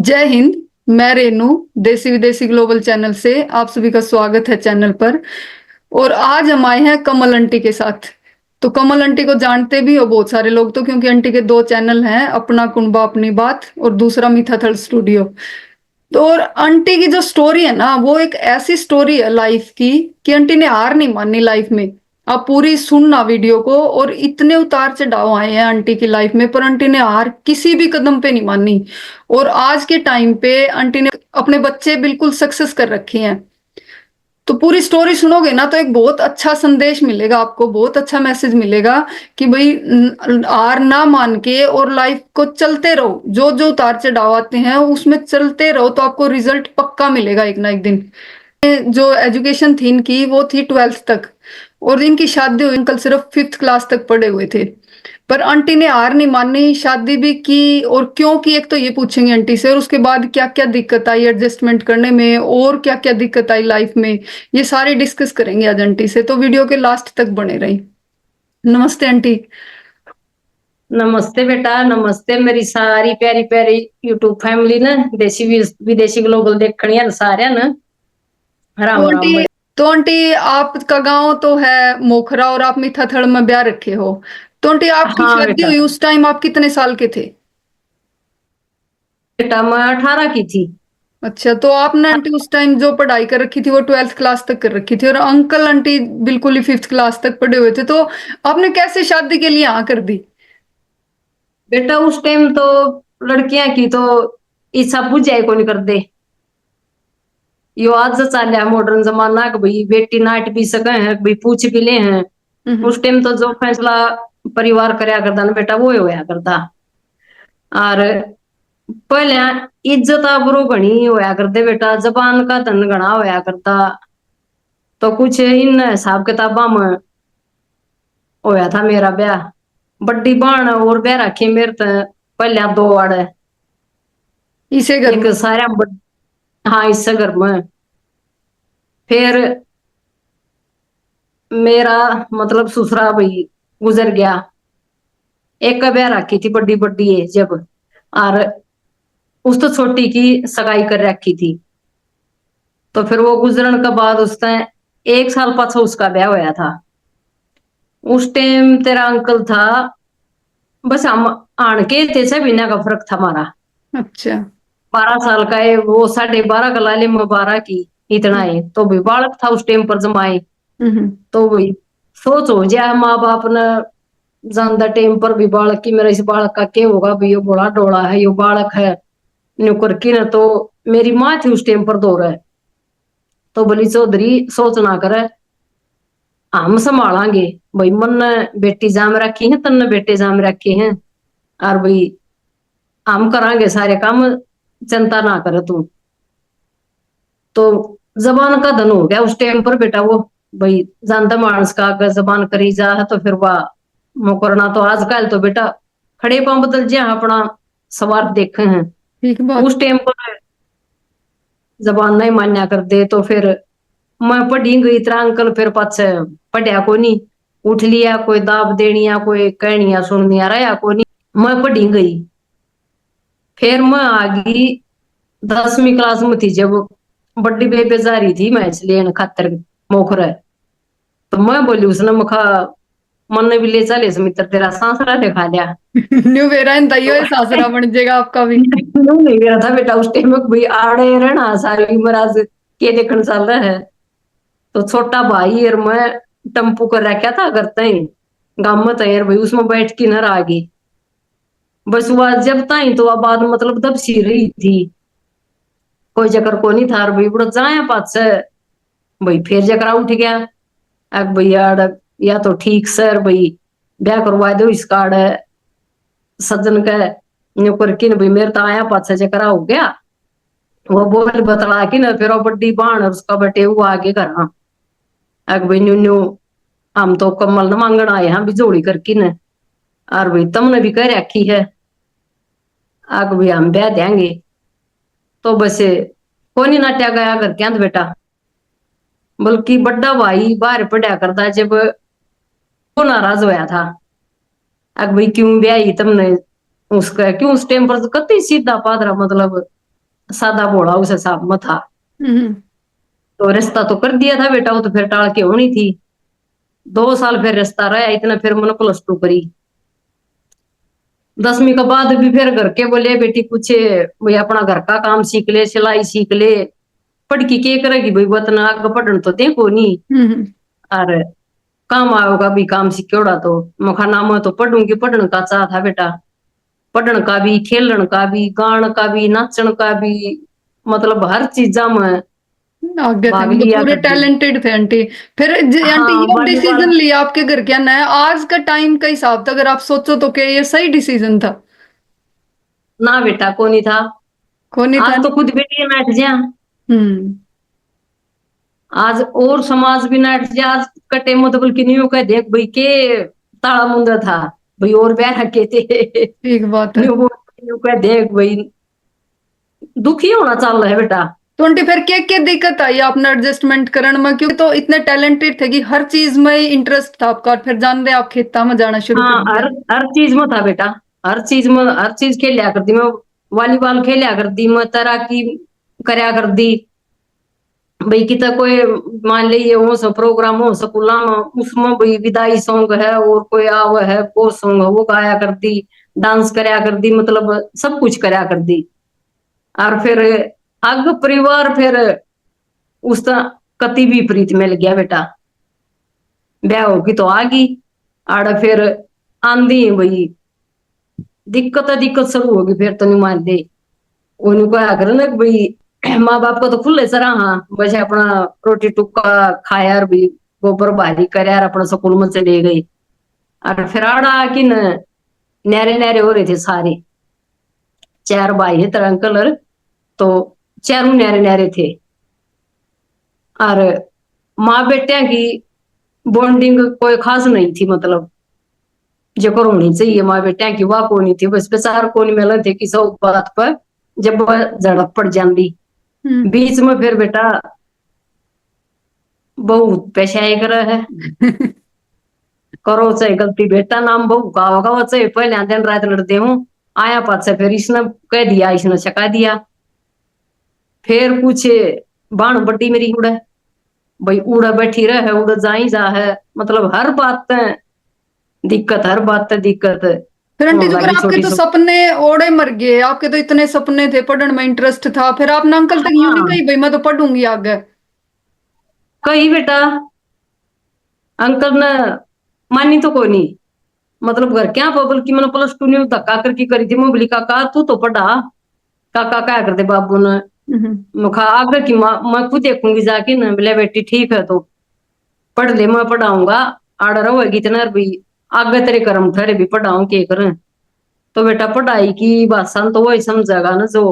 जय हिंद। मैं रेनू देसी विदेशी ग्लोबल चैनल से आप सभी का स्वागत है चैनल पर। और आज हम आए हैं कमल आंटी के साथ। तो कमल आंटी को जानते भी हो बहुत सारे लोग, तो क्योंकि आंटी के दो चैनल हैं, अपना कुनबा अपनी बात और दूसरा मिठाथल स्टूडियो। तो और आंटी की जो स्टोरी है ना, वो एक ऐसी स्टोरी है लाइफ की कि आंटी ने हार नहीं मानी लाइफ में। आप पूरी सुनना वीडियो को। और इतने उतार चढ़ाव आए हैं आंटी की लाइफ में, पर आंटी ने हार किसी भी कदम पे नहीं मानी। और आज के टाइम पे आंटी ने अपने बच्चे बिल्कुल सक्सेस कर रखे हैं। तो पूरी स्टोरी सुनोगे ना, तो एक बहुत अच्छा संदेश मिलेगा आपको, बहुत अच्छा मैसेज मिलेगा कि भाई हार ना मान के और लाइफ को चलते रहो। जो जो उतार चढ़ाव आते हैं उसमें चलते रहो, तो आपको रिजल्ट पक्का मिलेगा एक ना एक दिन। जो एजुकेशन थी इनकी, वो थी 12th तक। और इनकी शादी हुई, अंकल सिर्फ 5th क्लास तक पढ़े हुए थे। पर आंटी ने हार नहीं मानी, शादी भी की। और क्यों की, एक तो ये पूछेंगे आंटी से, और उसके बाद क्या क्या दिक्कत आई एडजस्टमेंट करने में, और क्या क्या दिक्कत आई लाइफ में, ये सारे डिस्कस करेंगे आज आंटी से। तो वीडियो के लास्ट तक बने रही। नमस्ते आंटी। नमस्ते बेटा, नमस्ते मेरी सारी प्यारी प्यारी यूट्यूब फैमिली ने, देसी विदेशी ग्लोबल देखनी है सारे न। तो राम राम आंटी बेटा। तो आंटी आपका गांव तो है मोखरा, और आप मिठाथड़ में ब्याह रखे हो। तो आंटी आपकी हाँ शादी बेटा, हुई उस टाइम आप कितने साल के थे? बेटा मैं 18 की थी। अच्छा, तो आपने आंटी उस टाइम जो पढ़ाई कर रखी थी वो 12th क्लास तक कर रखी थी, और अंकल आंटी बिल्कुल ही 5th क्लास तक पढ़े हुए थे। तो आपने कैसे शादी के लिए हाँ कर दी? बेटा उस टाइम तो लड़कियां की तो इच्छा बुझाई को नहीं कर दे। यो आज चाल मॉडर्न जमाना कि भाई बेटी नाट भी सके हैं, भाई पूछ भी ले हैं। हम्म। उस टाइम तो जो फैसला परिवार करया करता ना बेटा, वो ही होया करता। और पहले इज्जत आबरू घनी होया करते बेटा, जबान का धन घना होया करता। तो कुछ इन हिसाब किताबा में होया था मेरा ब्याह। बड़ी बहन और ब्याह रखी मेरे तो पहले दो आड़े, इसे घर एक में? सारा हाँ इससे घर में। फिर मेरा मतलब ससुरा भाई गुजर गया। एक का ब्याह रखी थी बड़ी बड़ी है जब, और उस तो छोटी की सगाई कर रखी थी। तो फिर वो गुजरन के बाद उसने 1 साल पाछो उसका ब्याह होया था। उस टाइम तेरा अंकल था, बस हम आन के थे, 6 महीने का फर्क था हमारा। अच्छा। 12 साल का है वो, 12.5 का लाले में 12 की। इतना है तो भी बालक था उस टाइम पर जमाए। हम्म। तो वही सोच हो जाए माँ बाप ने जानदा टाइम पर भी बालक की, मेरा इस बालक का क्या होगा भाई, यो बड़ा डोला है, यो बालक है न्यू करके ना। तो मेरी माँ थी उस टाइम पर दो रहे। तो बोली चौधरी सोच ना करे, हम संभालांगे। भाई मन ने बेटी जाम रखी है, तन ने बेटे जाम रखे हैं, और भाई हम करांगे सारे काम, चिंता ना करे तू। तो जबान का धन हो गया उस टाइम पर बेटा वो। भाई जानता मानस का अगर जबान करी जा है तो फिर वह मुकरना तो आजकल तो बेटा खड़े पांव बदल जा अपना सवार देखे हैं। ठीक बात। उस टाइम पर जबान नहीं मान्या कर दे तो फिर मैं पढ़ी गई तरह अंकल फिर पाछे पढ़िया को नहीं। उठ लिया कोई दाब देनिया कोई कहनिया सुननिया रहा को नहीं, मैं पढ़ी गई। फिर मैं आ गई 10वीं क्लास में थी जब, बड़ी बेबे जा रही थी मैच लेने खातर मोखर। तो मैं बोली उसने मुखा मन ने भी ले चले मित्र तेरा सांसरा दिखा लिया। न्यू वेरा इन तैयो तो सासरा बन जाएगा आपका भी। नहीं मेरा था बेटा उस टाइम में भाई आड़े रहना सारी उम्र आज के देखने चल रहा है। तो छोटा भाई और मैं टम्पू कर रखा था अगर तय गाँव में तैयार भाई उसमें बैठ के न आ गई। बस वह जब तई तो वह बात मतलब दब सी रही थी, कोई चक्कर को नहीं था। भाई बड़ा जाया पास भाई फिर जकरा उठ गया। अब भैया या तो ठीक सर भाई ब्याह करवा दो इसका सज्जन का न्यू करके भाई मेरे तो आया पास जकरा हो गया। वो बोल बतला की ना फिर वो बड्डी बाण और उसका बटे वो आगे करा। अब भाई न्यू न्यू हम तो कमल न मांगण आए हैं बिजोड़ी करके न, और भाई तुमने भी कह रखी है आग भाई हम ब्याह देंगे। तो बस कोनी नाट्या गया घर क्या बेटा, बल्कि बड़ा भाई बाहर पढ़ा करता जब वो नाराज होया था। अब भाई क्यों ब्याही तुमने उसका, क्यों उस टाइम पर तो कति सीधा पादरा मतलब सादा भोला उस हिसाब में था। हम्म। तो रिश्ता तो कर दिया था बेटा, वो तो फिर टाल के होनी थी। 2 साल फिर रिश्ता रहा, इतना फिर मैंने +2 करी। 10वीं के बाद भी फिर घर के बोले बेटी कुछ भाई अपना घर का काम सीख ले, सिलाई सीख ले, पढ़ के करेगी भाई, वतना आगे पढ़न तो देखो नहीं। हम्म। और काम आएगा भी, काम सीखोड़ा तो मखा नाम तो पढ़ूंगी, पढ़ने का चाह था बेटा, पढ़ने का भी, खेलन का भी, गान का भी, नाचन का भी, मतलब हर चीजा में आगे थे भाग मतलब लिया पूरे कर दी। टैलेंटेड थे आंटी। फिर आंटी हाँ, ये वॉलीबॉल। डिसीजन लिया आपके घर क्या नया आज का टाइम का हिसाब था, अगर आप सोचो तो क्या ये सही डिसीजन था? ना बेटा को नहीं था। कौन नहीं था आज तो नहीं? खुद बेटी नाट जा, हम्म। आज और समाज भी नाट जा, आज कटे मतलब कि नहीं कह देख भाई के ताला मुंदा था भाई, और ब्याह रखे थे। ठीक बात है। न्यू वो न्यू कह देख भाई, दुखी होना चल रहा है बेटा। तो आंटी फिर क्या दिक्कत आई आपने एडजस्टमेंट करने में, क्योंकि तो इतने टैलेंटेड थे कि हर चीज में इंटरेस्ट था आपका, और फिर जान रहे आप खेता में जाना शुरू हाँ, कर दिया। हर हर चीज में था बेटा, हर चीज में, हर चीज खेलिया करती मैं, वॉलीबॉल खेलिया करती मैं, तैराकी करया कर दी भाई, कितना कोई मान ली ये हो सब प्रोग्राम हो स्कूला में, उसमें भाई विदाई सॉन्ग है और कोई आव है वो सॉन्ग है वो गाया कर दी, डांस करया कर दी, मतलब सब कुछ करया कर दी। और फिर आग परिवार फिर उसका कति भी प्रीत मिल गया बेटा, ब्याह होगी तो आगी, आड़ फिर आंधी भाई, दिक्कत शुरू होगी फिर तो नहीं मान दे, उन्हें कहा कर ना कि भाई माँ बाप को तो खुले सरा, हाँ वैसे अपना रोटी टुक्का खाया और भी गोबर बारी कर यार अपना स्कूल में चले गई। और फिर आड़ा कि न नहरे नहरे हो रहे थे सारे, 4 भाई है तेरा अंकल और, तो चारों नहरे नहरे थे। और माँ बेटिया की बॉन्डिंग कोई खास नहीं थी, मतलब जो कर होनी चाहिए माँ बेटिया की वाह को नहीं थी, बस बेचार को नहीं मिले थे कि सब बात पर जब वह झड़प पड़ जाती हम्म। बीच में, फिर बेटा बहुत पेशाई करे है, करो चाहे गलती बेटा नाम बहू का होगा, वो चाहे पहले दिन रात लड़ते हूँ, आया पाछे फिर इसने कह दिया, इसने चका दिया, फिर कुछ बाण बड्डी मेरी उड़े भाई, उड़ा बैठी रहे उड़ जाई जा है, मतलब हर बात दिक्कत, हर बात दिक्कत फिर आंटी होने जो फिर लगी आपके छोटी तो सी। सपने ओड़े मर गए, आपके तो इतने सपने थे, पढ़ने में इंटरेस्ट था, फिर आपने अंकल तक यूं नहीं हाँ, कही भाई मैं तो पढ़ूंगी आगे? कही बेटा, अंकल ने मानी तो कोई नहीं, मतलब घर क्या बबल की मैंने +2 नहीं धक्का करके करी थी, मैं बोली काका तू तो पढ़ा, काका क्या करते बाबू ने, हम्म। मुखा आगे की माँ मैं खुद देखूंगी जाके ना, बोले बेटी ठीक है तो पढ़ ले, मैं पढ़ाऊंगा, आड़ रहेगी इतना भी, आगे तेरे कर्म ठहरे भी पढ़ाऊं के करें। तो बेटा पढ़ाई की भाषा तो वही समझेगा ना जो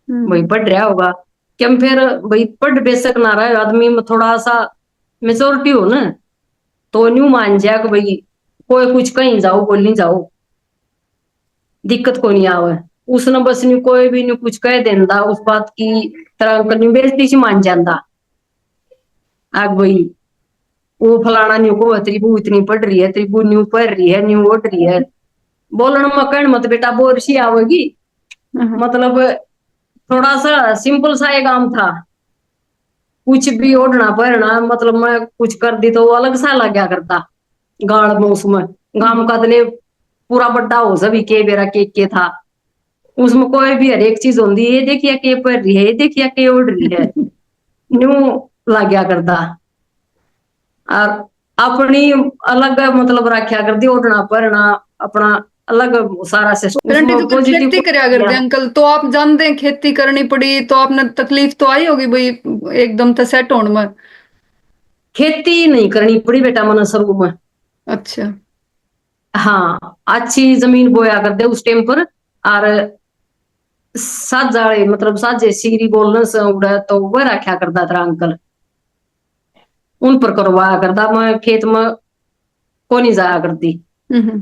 भाई हम्म। पढ़ रहा होगा, कि हम फिर भाई पढ़ बेशक ना रहे आदमी में थोड़ा सा मेच्योरिटी हो ना, तो न्यू मान जाए कि भाई कोई कुछ कहीं जाओ बोल नहीं जाओ, दिक्कत को नहीं आवे, उसने बस न्यू कोई भी न्यू कुछ कह देंदा उस बात की तरह करनी बेइज्जती सी मान जाता, आग भाई वो फलाना न्यू को तेरी बहू इतनी पढ़ रही है, तेरी बहू न्यू पढ़ रही है, न्यू उठ रही है, बोलने में कहने मत बेटा बोर सी आवेगी, हाँ। मतलब थोड़ा सा सिंपल सा ये काम था, कुछ भी ओढ़ना पहनना, मतलब मैं कुछ कर दी तो वो अलग सा लग गया करता गाड़ में, उसमें गांव का तले पूरा बड्डा हो सभी के बेरा के था, उसमें कोई भी हर एक चीज होती है, ये देखिए के पढ़ रही है, ये देखिए के ओढ़ रही है, न्यू लग गया करता। और अपनी अलग मतलब रखा कर दी ओढ़ना पहनना अपना अलग सारा सिस्टम फिर आंटी उसमें तो फिर पॉजिटिव खेती करया करते अंकल, तो आप जानते हैं खेती करनी पड़ी तो आपने तकलीफ तो आई होगी भाई एकदम से सेट होने में? खेती नहीं करनी पड़ी बेटा मन शुरू में। अच्छा। हाँ, अच्छी जमीन बोया कर दे उस टाइम पर, और साजाले मतलब साजे सीरी बोलने से उड़ा तो वह रखा करता था अंकल, उन पर करवाया करता, मैं खेत में को नहीं जाया करती हम्म।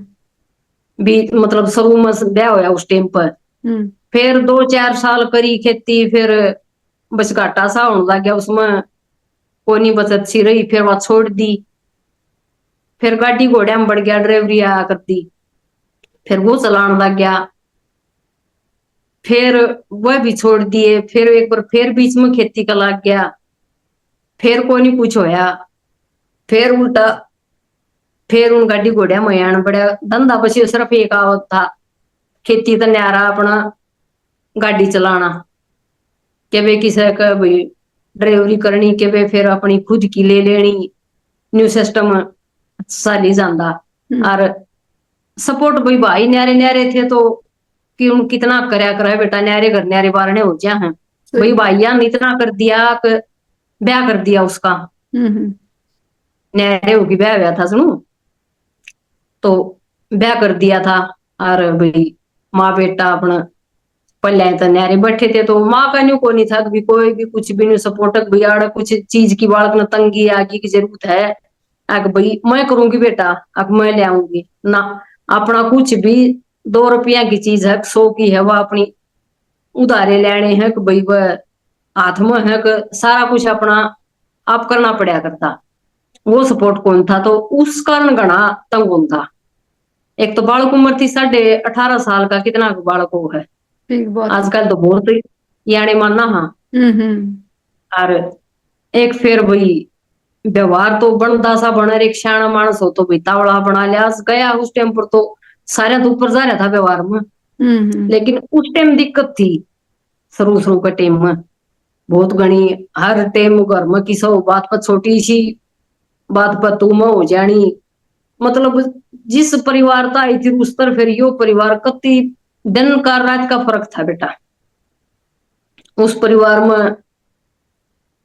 भी, मतलब शुरू में ब्याह होया उस टाइम पर, हम्म। फिर 2-4 साल करी खेती, फिर बस घाटा सा होने लग गया उसमें, कोई नहीं बचत सी रही, फिर वह छोड़ दी, फिर गाड़ी घोड़े में बढ़ गया, ड्राइवरी आया करती, फिर वो चलाने लग गया, फिर वह भी छोड़ दिए, फिर एक बार फिर बीच में खेती का लग गया, फिर कोई नहीं कुछ होया, फिर उल्टा फिर उन गाड़ी घोड़िया में आना पड़ा। धंधा बस सिर्फ एक आवत था, खेती तो न्यारा अपना गाड़ी चलाना, के वे किसी का भाई ड्राइवरी करनी, के वे फिर अपनी खुद की ले लेनी, न्यू सिस्टम साली जांदा। और सपोर्ट भाई भाई न्यारे न्यारे थे तो कि उन कितना करया करे बेटा, न्यारे घर न्यारे बारने हो जा हैं भाई, भाईया ने इतना कर दिया कि ब्याह कर दिया उसका, न्यारे होगी ब्याह हुआ था सुनो, तो ब्याह कर दिया था। और भाई माँ बेटा अपना पल्ले तो न्यारे बैठे थे, तो माँ का न्यू को नहीं था कि कोई भी कुछ भी नहीं सपोर्टक भाई, आड़ कुछ चीज की बालक न तंगी आगे की जरूरत है, अग भाई मैं करूंगी बेटा, अब मैं ले आऊंगी ना, अपना कुछ भी 2 रुपया की चीज है 100 की है वह अपनी उधारे लेने हैं कि भाई वह हाथ में है कि सारा कुछ अपना आप करना पड़ा करता, वो सपोर्ट कौन था, तो उस कारण घना तंग कौन था। एक तो बालक उम्र थी 18.5 साल का, कितना बालक वो है ठीक बात है। आजकल तो बहुत यानी मानना हाँ। और एक फिर वही व्यवहार तो बनता सा बना, एक सियाना मानस हो तो भाई तावड़ा बना लिया गया, उस टाइम पर तो सारे तो ऊपर जा रहा था व्यवहार में। लेकिन उस टाइम दिक्कत थी, शुरू शुरू के टाइम में बहुत घनी, हर टाइम घर में किसी बात पर छोटी सी बात पर तू में हो जानी, मतलब जिस परिवार का आई थी उस तरफ फिर यो परिवार कति दिन का रात का फर्क था बेटा। उस परिवार में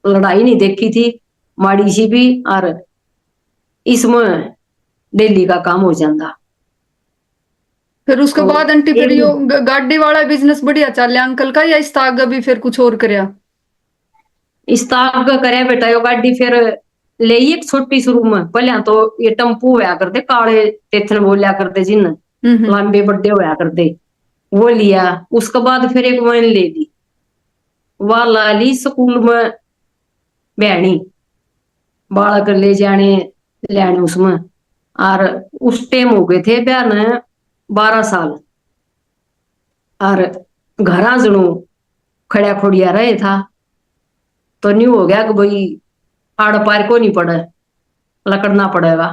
लड़ाई नहीं देखी थी माड़ी सी भी, और इसमें डेली का काम हो जाता। फिर उसके तो बाद आंटी फिर एक यो गाड़ी वाला बिजनेस बढ़िया चल अंकल का, या इस आगे भी फिर कुछ और करया? इस ताक का करे बेटा यो गाड़ी फिर ले एक छोटी शुरू में, पहले तो ये टम्पू होया करते काले टेथन बोलिया करते जिन लंबे बड्डे होया करते, वो लिया। उसके बाद फिर एक वैन ले ली, वह ला ली स्कूल में बहनी बालक ले जाने लेने उसमें। और उस टाइम हो गए थे ब्याह ने 12 साल, और घरा जणू खड़ा खोड़िया रहे था, तो न्यू हो गया कि भाई आड़ पार को नहीं पड़े, लकड़ना पड़ेगा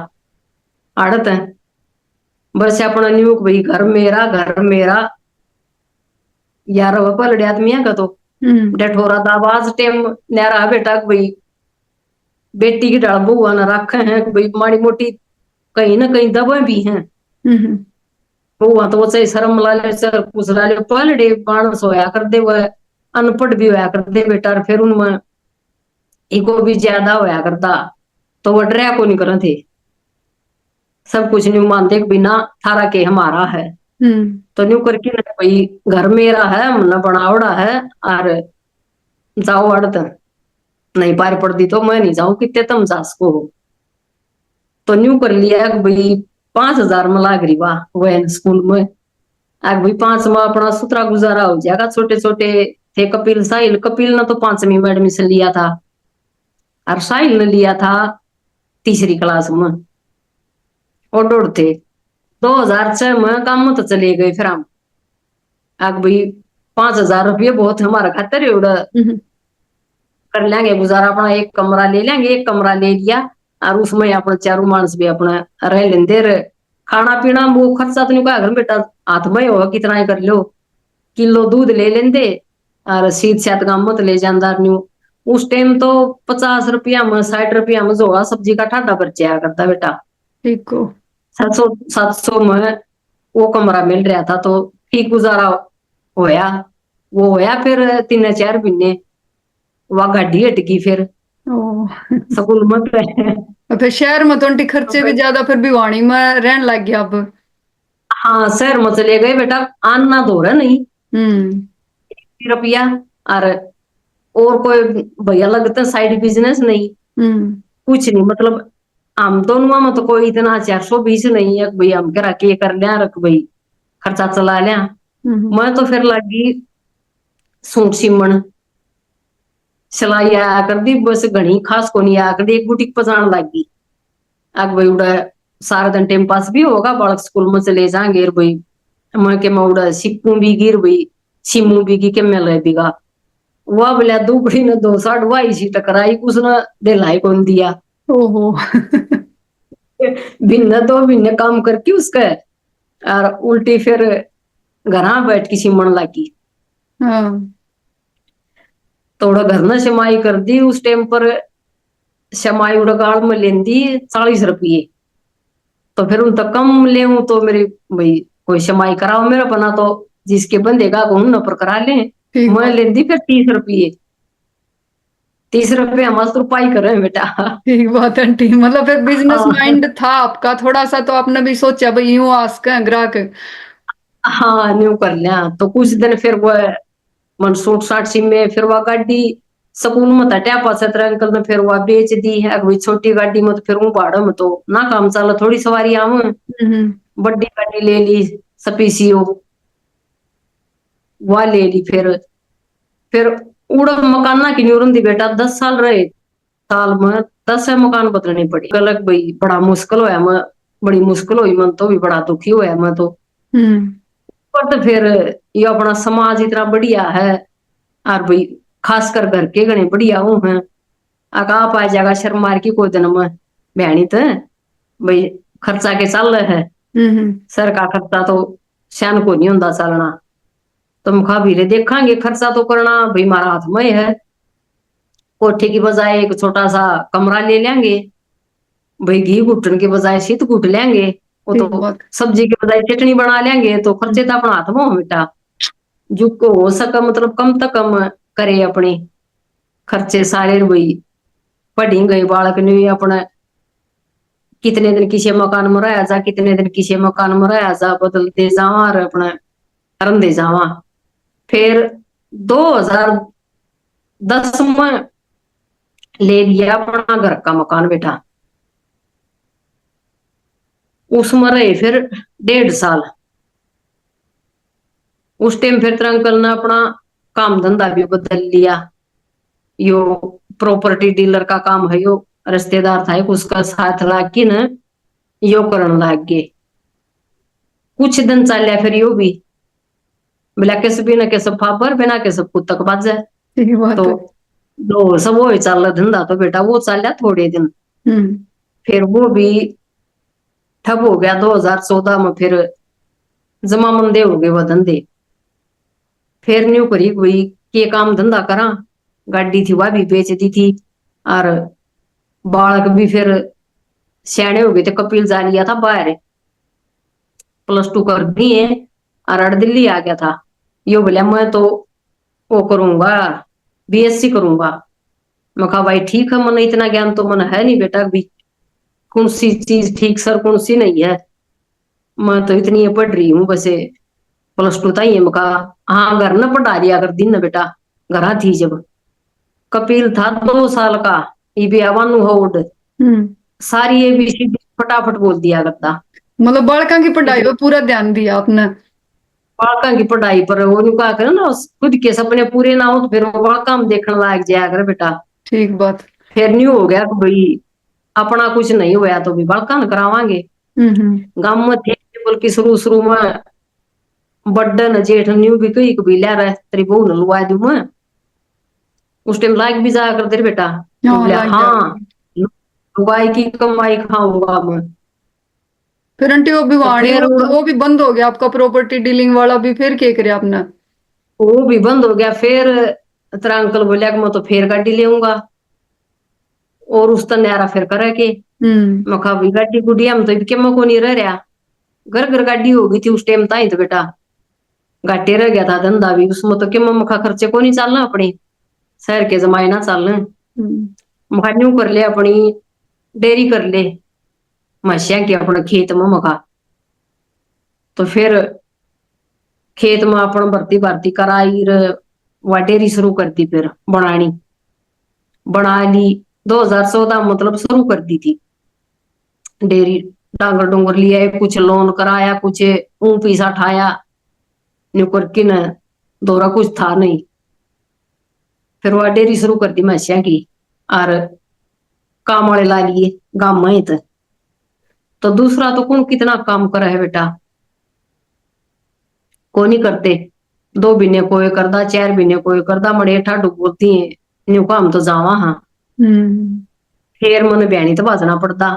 आड़त है बस अपना न्यू भाई घर मेरा यार पलड़े आदमी का तो डठोरा दाबाज टेम न्यारा बेटा भाई बेटी की डाल बुआ न रखे हैं भाई, माड़ी मोटी कहीं ना कहीं दबे भी हैं, बुआ तो चाहे शर्म ला ले चल कुछ ला ले, पलड़े बाणस होया कर दे वह अनपढ़ भी होया कर दे बेटा, और फिर उनमें इको भी ज्यादा होया करता, तो वो डरा को नहीं कर थे, सब कुछ नहीं मानते बिना थारा के हमारा है, तो न्यू करके ना भाई घर मेरा है हमने बनावड़ा है, और जाओ अड़त नहीं पार पड़ती तो मैं नहीं जाऊं कितने तुम जा सको हो। तो न्यू कर लिया भाई 5,000 में लाग रही वाह वह स्कूल में, आग भाई 5 में अपना सुतरा गुजारा हो जाएगा। छोटे छोटे थे कपिल साहिल, कपिल ने तो 5वीं में एडमिशन लिया था, और साहिल ने लिया था तीसरी क्लास में, और दौड़ते 2006 में काम में तो चले गए फिर हम। आग भाई 5,000 रुपये बहुत हमारा खातर है उड़ा, कर लेंगे गुजारा अपना, एक कमरा ले लेंगे, एक कमरा ले लिया और उसमें अपना चारों मानस भी अपना रह लेंदे रहे, खाना पीना वो खर्चा तो नहीं कहा घर बेटा हाथ में होगा कितना ही कर लो, किलो दूध ले लेंदे और सीध सात गांव मत ले जाता न्यू। उस टाइम तो 50 रुपया में 60 रुपया में जोड़ा सब्जी का ठाडा पर जाया करता बेटा, ठीक हो 700 में वो कमरा मिल रहा था, तो ठीक गुजारा होया। वो होया फिर 3-4 महीने वह गाड़ी हटकी फिर ओ स्कूल में और फिर शहर में तो आंटी खर्चे भी ज्यादा, फिर भिवानी में रहने लग गया अब? हाँ शहर में चले गए बेटा, आना दो रहा नहीं रुपया, और कोई भैया लगता साइड बिजनेस नहीं कुछ नहीं, मतलब हम दोनों में तो कोई इतना 420 नहीं है भाई हम करा के कर लिया रख भाई खर्चा चला लिया। मैं तो फिर लगी सूट सिमण सिलाई आया कर दी, बस घनी खास को नहीं आया कर दी, एक बुटीक पजान लगी आग भाई उड़ा सारा दिन टाइम पास भी होगा, बालक स्कूल में चले जाएंगे भाई मैं के मैं उड़ा सीखूं भी गिर भाई सीमू बीगी के मिल बीघा वह बोला दुबड़ी ने 2 साल वाई सी टकराई उसने दिलाई कौन दिया। ओहो। भिन्न 2 महीने काम करके उसका और उल्टी फिर घर बैठ के सीमन लगी। हाँ। थोड़ा घर ने समाई कर दी उस टाइम पर समाई उड़गाड़ में लेंदी 40 रुपये। तो फिर उन तक कम ले तो मेरी भाई कोई समाई कराओ मेरा बना तो जिसके बंदेगा उन पर करा ले। ठीक मैं बात। लेंदी फिर 30 रुपये। 30 रुपये मस्त रुपये करें बेटा। ठीक बात आंटी, मतलब फिर बिजनेस हाँ माइंड था आपका थोड़ा सा, तो आपने भी सोचा भाई यूं आस्क है ग्राहक। हाँ न्यू कर लिया तो कुछ दिन फिर वो मन सूट साट सी में फिर वह गाड़ी सकून में हटा पास अंकल ने फिर वह बेच दी है अभी छोटी गाड़ी में तो फिर वो भाड़े में तो ना काम चला थोड़ी सवारी आव हम्म। बड़ी गाड़ी ले ली स्पेसियो वह ले ली। फिर उड़ मकाना की न्यूरन दी बेटा 10 साल रहे साल में 10 मकान बदलनी पड़ी अलग भाई बड़ा मुश्किल होया मैं बड़ी मुश्किल हुई मन तो भी बड़ा दुखी होया मैं तो। हम्म। पर तो फिर ये अपना समाज इतना बढ़िया है और भाई खासकर घर के गणे बढ़िया हूँ है आका आप आ जाएगा शर्म मार की कोई दिन में बहनी तो भाई खर्चा के चल रहे है हम्म। सर का खर्चा तो सैन को नहीं होता चलना तो मुखा भी रे देखांगे खर्चा तो करना भाई हमारा हाथ में है। कोठे की बजाय एक छोटा सा कमरा ले लेंगे भाई घी घुटन के बजाय शीत घुट लेंगे वो तो ठीक बात। सब्जी के बजाय चटनी बना लेंगे तो खर्चे तो अपना हाथ में हो बेटा जो को हो सका मतलब कम तो कम करे अपने खर्चे सारे वही पढ़ी गई बालक ने भी अपना कितने दिन किसी मकान में रहा जा कितने दिन किसी मकान में रहा जा बदलते जावा और अपना रंधे जावा। फिर 2010 में ले लिया अपना घर का मकान बेटा उसमें रहे फिर 1.5 साल। उस टाइम फिर अंकल ने अपना काम धंधा भी बदल लिया यो प्रॉपर्टी डीलर का काम है यो रिश्तेदार था एक उसका साथ लाग के न यो करन लाग गए। कुछ दिन चलिया फिर यो भी बिना के भी न के सब फापर बिना के सब कुत्तक बाजे ठीक बात तो है। दो सब वो चल रहा धंधा तो बेटा वो चलिया थोड़े दिन हम्म। फिर वो भी ठप हो गया 2014 में फिर जमामंदे हो गए वो धंधे। फिर न्यू करी हुई के काम धंधा करा गाड़ी थी वह भी बेच दी थी और बालक भी फिर सियाने हो गए थे कपिल जा लिया था बाहर +2 कर दिए और अड़ दिल्ली आ गया था यो बोला मैं तो वो करूंगा BSc करूंगा। मैं कहा भाई ठीक है मन इतना ज्ञान तो मन है नहीं बेटा भी कौन सी चीज ठीक सर कौन सी नहीं है मैं तो इतनी पढ़ रही हूँ बसे +2 था ये मका। हाँ घर न पढ़ा दिया कर दिन न बेटा घर थी जब कपिल था 2 साल का ये भी अवानु होड हम्म। सारी ABCD फटाफट बोल दिया करता। मतलब बालका की पढ़ाई पे पूरा ध्यान दिया आपने। बालका की पढ़ाई पर वो नु कहा करे ना खुद के सपने पूरे ना हो तो फिर वो बालका में देखने लायक जाया कर बेटा। ठीक बात। फिर न्यू हो गया कि भाई अपना कुछ नहीं होया तो भी बालका न करावांगे। हम्म। गांव में थे बल्कि शुरू शुरू में बड्डन जेठ न्यू भी कही कभी ला रहा तेरी बहू न लुआ दू मैं उस टाइम लायक भी जाया कर तेरे बेटा न्यू हाँ बोला लग हाँ जाएगा। लुगाई की कमाई खाऊंगा मैं। फिर आंटी वो भी तो वाणी फिर वो भी बंद हो गया आपका प्रॉपर्टी डीलिंग वाला भी, फिर क्या करे आपने। वो भी बंद हो गया। फिर तेरा अंकल बोलिया कि मैं तो फिर गाड़ी ले आऊंगा और उस तरह न्यारा फिर करे के हम्म। मैं कहा भाई गाड़ी गुड़िया में तो इनके में को नहीं रह रहा घर घर गाड़ी हो गई थी उस टाइम ताई तो बेटा घाटे रह गया था धंधा भी उसमें तो क्यों मखा खर्चे को नहीं चलना अपने शहर के जमाए ना चलना हम्म। मखा न्यू कर ले अपनी डेयरी कर ले मस्या की अपने खेत में मखा। तो फिर खेत में अपन भर्ती भर्ती कराई वह डेयरी शुरू कर दी फिर बनानी बना ली 2014 मतलब शुरू कर दी थी डेयरी। डांगर डूंगर लिया कुछ लोन कराया कुछ ऊ पैसा ठाया न्यू करके न दौरा कुछ था नहीं। फिर वह डेयरी शुरू कर दी भैंसिया की और काम वाले ला लिए गांव में तो दूसरा तो कौन कितना काम करे है बेटा को नहीं करते 2 महीने कोई करदा, 4 महीने कोई करदा, मड़े ठाडू बोलती है न्यू काम तो जावा हाँ। हम्म। फिर मन ब्याणी तो भाजना पड़ता,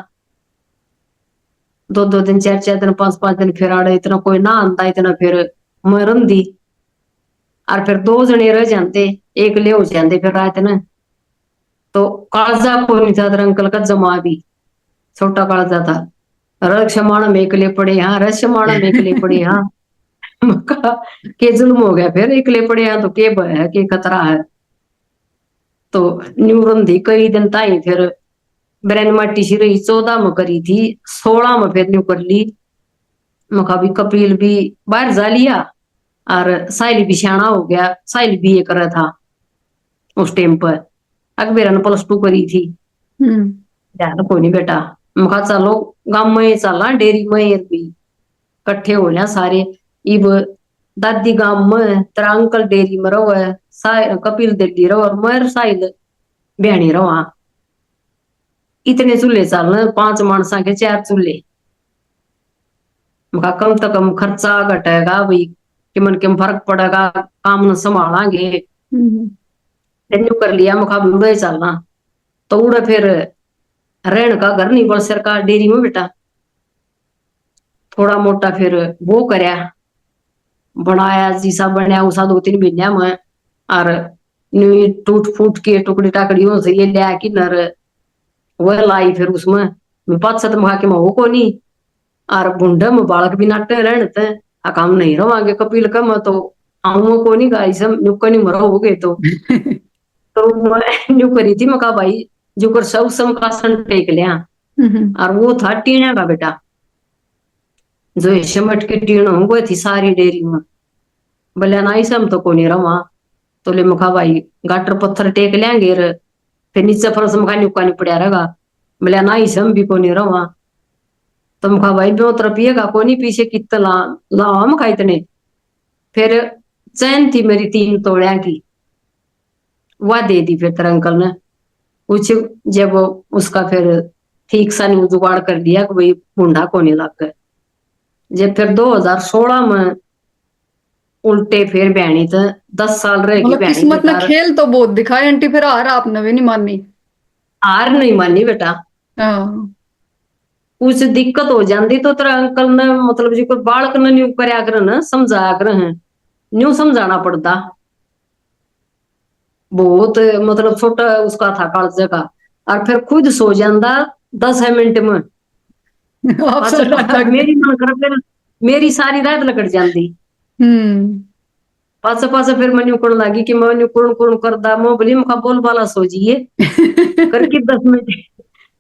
2 2 दिन 4 4 दिन 5 5 दिन फिर आड़े इतना कोई ना आंदा, इतना फिर मरन दी। और फिर 2 जने रह जाते, एक ले हो जाते फिर रात न। तो कालजा को नहीं था अंकल का जमा भी, छोटा कालजा था। रक्षमाण में एकले पड़े यहाँ, रक्षमाण में एकले पड़े यहाँ। मक्का के जुल्म हो गया, फिर एकले पड़े यहाँ तो के भय है, के खतरा है। तो न्यूरन दी कई दिन ताई फिर ब्रेन माटी सी रही, 14 में करी थी, 16 में फिर न्यू कर ली। मका भी कपिल भी बाहर जा लिया, और साहिल भी सियाना हो गया, साहिल भी ये कर रहा था उस टाइम पर। अकबेरा ने +2 करी थी। हम्म। ध्यान कोई नहीं बेटा, मका चलो गांव में चलना, डेयरी में भी कट्ठे हो लिया सारे। इब दादी गांव में, तेरा अंकल डेयरी में रहो है, कपिल दिल्ली रहो, और मैं साहिल बहनी रहो। इतने चूल्हे चलने, 5 मानसा के 4 चूल्हे। मका कम तो कम खर्चा घटेगा भाई, कि मन के फर्क पड़ेगा, काम न संभालांगे। हम्म। तेन्यू कर लिया, मका भी उड़े चलना। तो उड़े फिर रहने का घर नहीं, बल सरकार डेयरी में बेटा थोड़ा मोटा फिर वो करया, बनाया जीसा बनया उसा 2 3 महीने में। और न्यू टूट फूट के टुकड़ी टाकड़ियों से ये लिया कि नर वह लाई, फिर उसमें मैं 5 7 महा के महो को नहीं। और बुंडे में बालक भी नाटे रहते, आ काम नहीं रवांगे कपिल का मैं तो आऊँ को नहीं गाई सब नुक्का नहीं मरो हो गए। तो मैं न्यू करी थी, मका भाई जो कर सब समकासन टेक लिया। हम्म। और वो था टीना का बेटा, जो सिमट के टीण हो गई थी सारी डेयरी में। बोले ना ही हम तो को नहीं रवा। तो ले मखा भाई गाटर पत्थर टेक लेंगे, फिर नीचे फरस मखा नुक्का नहीं पड़ा रहेगा। बोले ना ही हम भी को नहीं रवा। तो मखा भाई दो तरफ पिएगा को नहीं, पीछे कितना लावा मखा इतने। फिर चैन थी मेरी 3 तोड़िया की, वह दे दी फिर तेरे अंकल ने कुछ। जब उसका फिर ठीक सा नहीं जुगाड़ कर दिया कि भाई बूढ़ा को नहीं लग गए। जब फिर 2016 में उल्टे फिर बहनी तो 10 साल रहेगी मतलब बहनी किस्मत ने बेटा। खेल तो बहुत दिखाए आंटी, फिर हार आपने भी नहीं मानी। हार नहीं मानी बेटा, हाँ। कुछ दिक्कत हो जाती तो तेरा अंकल ने मतलब जो कोई बालक ने न्यू करया कर न समझाया कर, न्यू समझाना पड़ता बहुत। मतलब छोटा उसका था कालजे का, और फिर खुद सो जाता 10 मिनट में। आप पास सर रात जागते। मेरी मन कर फिर मेरी सारी रात लकड़ जाती। हम्म। पास पास फिर मैं न्यूकण लगी कि मैं न्यूकण कुण करदा, मैं बोली मखा बोल बाला सो जिए करके 10 मिनट,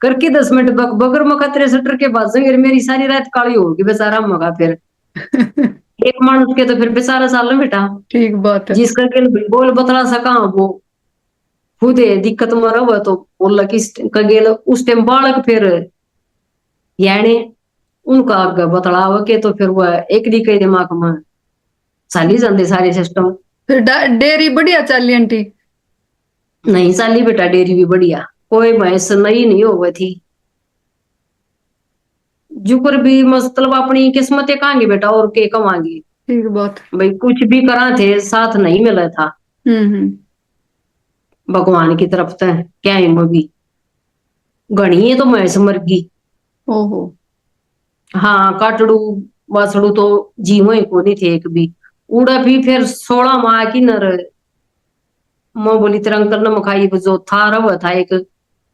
करके 10 मिनट बगर मखा 63 के बाद संग मेरी सारी रात काली होगी बेचारा मगा। फिर एक मानुस के तो फिर बेचारा साल बेटा, ठीक बात है। जिस करके बोल बतला सका वो खुद है दिक्कत में रहो। तो बोल कि कगेल उस टाइम बालक फिर यानी उनका आगे बतलाव के, तो फिर वह एक दी के दिमाग में चाली जाते सारे सिस्टम। फिर डेयरी बढ़िया चली आंटी। नहीं चाली बेटा डेयरी भी बढ़िया, कोई भैंस नई नहीं हो थी। जुकर भी मतलब अपनी किस्मतें कहांगी बेटा, और के कमांगी ठीक बात। भाई, कुछ भी करा थे साथ नहीं मिला था हम्म। भगवान की तरफ से। क्या है वो भी गणी है तो भैंस मर गई। ओहो। हाँ काटड़ू वासड़ू तो जीवो ही को नहीं थे एक भी। उड़ा भी फिर 16 माह की नर मैं बोली तेरा अंकल ने मखाई जो था रहा था एक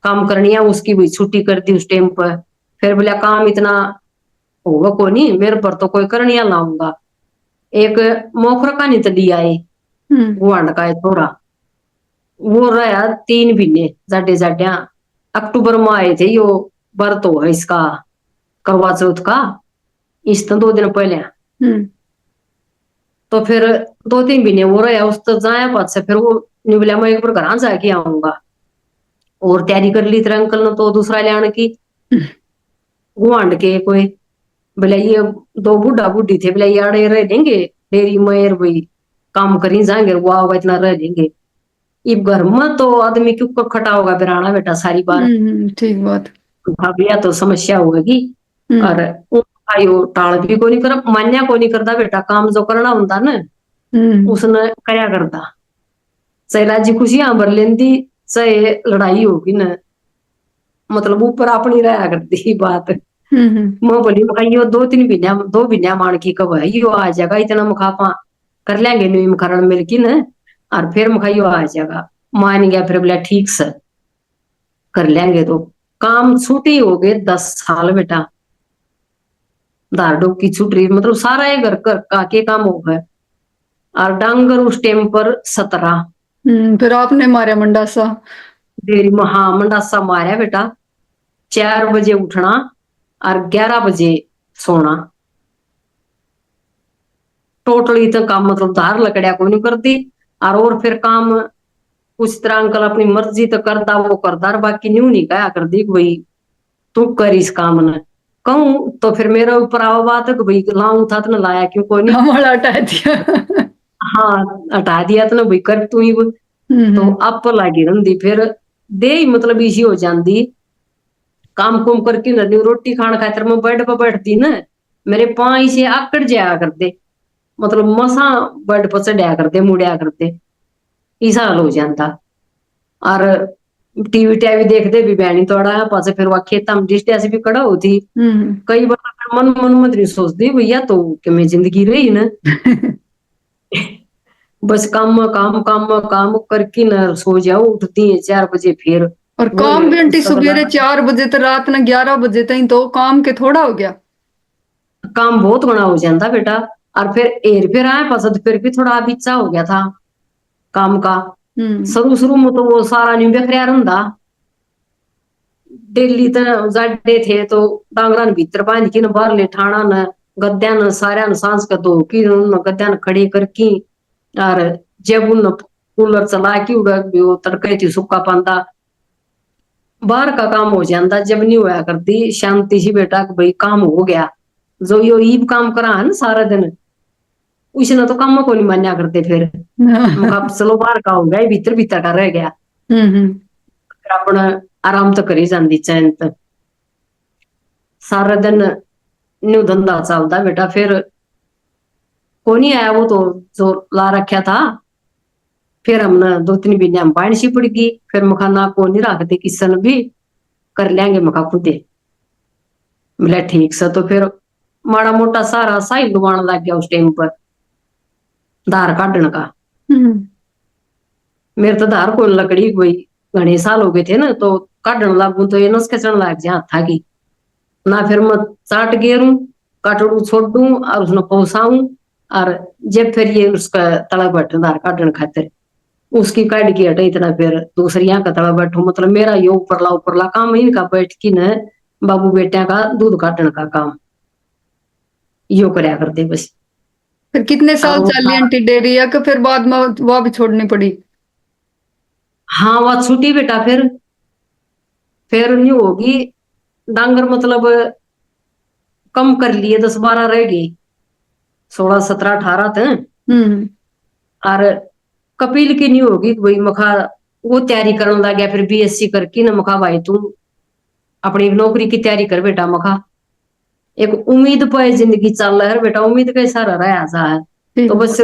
काम करनी है उसकी भी छुट्टी कर दी उस टाइम पर। फिर बोला काम इतना होगा को नहीं मेरे पर, तो कोई करनिया लाऊंगा। एक मोखर का नहीं तो लिया है हम्म। गुआंड का है थोड़ा, वो रहा 3 महीने जाडे जाड्या। अक्टूबर में आए थे यो व्रत हो है इसका करवा चौथ का, इस तो 2 दिन पहले। हम्म। तो फिर 2 3 महीने वो रहा उस तो जाया पास से, फिर वो बोला मैं एक बार घर जाके आऊंगा। और तैयारी कर ली तेरे अंकल ने तो दूसरा लियाने की गुआंड के कोई। बोला ये 2 बूढ़ा बूढ़ी थे, बोला ये आड़े रह देंगे डेरी में भाई काम करी जाएंगे, वो होगा इतना रह देंगे। इब घर में तो आदमी क्यों खटा होगा बिराना बेटा सारी बार, ठीक बात। भाग तो समस्या होगी। और हम्म। आयो टाल भी को नहीं कर मान्या को नहीं करता बेटा, काम जो करना होता ना उसने करया करता, चाहे राजी खुशियां भर लेंदी, चाहे लड़ाई होगी ना, मतलब ऊपर अपनी रहा करती बात। मैं बोली मखा यो 2-3 महीना 2 महीना मान की कब है यो आ जाएगा, इतना मुखापा कर लेंगे नी मुखरण मिलकी न, और फिर मखा यो आ जाएगा। मान गया, फिर बोला ठीक से कर लेंगे। तो काम छूटी हो गए 10 साल बेटा, धार डोब की छूट रही, मतलब सारा ये घर कर का के काम हो गए। और डांगर उस टाइम पर 17। फिर आपने मारा मंडासा? डेरी में हाँ मंडासा मारा बेटा। 4 बजे उठना और 11 बजे सोना। टोटली तो काम मतलब धार लकड़िया को नहीं करती। और फिर काम उस तरह अंकल अपनी मर्जी तो करता वो करता, बाकी न्यू नहीं कहा कर दी भाई तू कर इस काम ने। कहूं तो फिर मेरे ऊपर आवा बात है कि भाई लाऊं था तो लाया क्यों कोई नहीं। हमारा हटा दिया। हाँ हटा दिया तो भाई कर तू ही। तो आप पर लागी रही फिर दे ही मतलब इसी हो जाती। काम कुम करके नदी रोटी खान खातर मैं बेड पर बैठती ना, मेरे पाँव से आकड़ जाया करते, मतलब मसा बेड पर चढ़िया करते मुड़िया करते, ऐसा हाल हो जाता। और टीवी टावी देखते भी बैनी थोड़ा पास फिर वह खेता में डिस्टिया से भी कड़ा होती। कई बार फिर मन मन मत नहीं सोचती भैया तो कि मैं जिंदगी रही ना। बस काम काम काम काम करके न सो जाओ, उठती है 4 बजे फिर और वो काम भी आंटी सगला सवेरे 4 बजे तक रात न 11 बजे तक, तो काम के थोड़ा हो गया। काम बहुत बड़ा हो जाता बेटा। और फिर फिर आए पसंद फिर भी थोड़ा बिचा हो गया था काम का। शुरू शुरू में तो वो सारा नहीं बिखरिया रहा। डेली तो जाडे थे तो डांगरा ने भीतर बांध की न बाहर ले ठाणा न गद्या न सारा न सांस का धो की गद्या न खड़ी करकी। और जब उन कूलर चला की उड़ा वो तड़के थी सुक्का पांदा बाहर का काम हो जाता। जब नहीं होया करती शांति सी बेटा कि भाई काम हो गया। जो यो ईब काम करा है ना सारा दिन, उसने तो काम को नहीं मान्या करते। फिर मुखा चलो बाहर का हो गया भीतर भीतर का रह गया। फिर अपना आराम तो करी जाती चैन तक सारा दिन न्यू धंधा चलता बेटा। फिर को नहीं आया वो तो जो ला रखा था। फिर हमने 2-3 महीने हम बाढ़ सी पड़ गई। फिर मखा ना को नहीं रखते किसन भी कर लेंगे मखा खुदे। मिला ठीक से तो फिर माड़ा मोटा सारा साई डुबाण लग गया उस टाइम पर धार काटने का। मेरे तो धार को लकड़ी कोई घने साल हो गए थे ना, तो काटने लागू तो ये नस खचन लग जा था की ना। फिर मैं चाट गेरू काटड़ू छोड़ दूं और उसने पहुंचाऊं। और जब फिर ये उसका तला बैठे धार काटने खातिर उसकी काट की हटे इतना फिर दूसरी यहाँ का तला बैठू, मतलब मेरा ये ऊपरला काम इनका बैठ की न बाबू बेटिया का दूध काटने का काम यो करया करते बस। फिर कितने और साल चली आंटी डेयरी, या कि फिर बाद में वह भी छोड़नी पड़ी? हाँ वह छुट्टी बेटा। फिर नहीं होगी डांगर मतलब कम कर लिए 10-12 रह गई 16-17-18 थे। और कपिल की नहीं होगी भाई मखा वो तैयारी करने लग गया। फिर बीएससी करके ना मखा भाई तू अपनी नौकरी की तैयारी कर बेटा। मखा एक उम्मीद पर जिंदगी चल रहा है बेटा, उम्मीद का सारा रहा ऐसा है। तो बस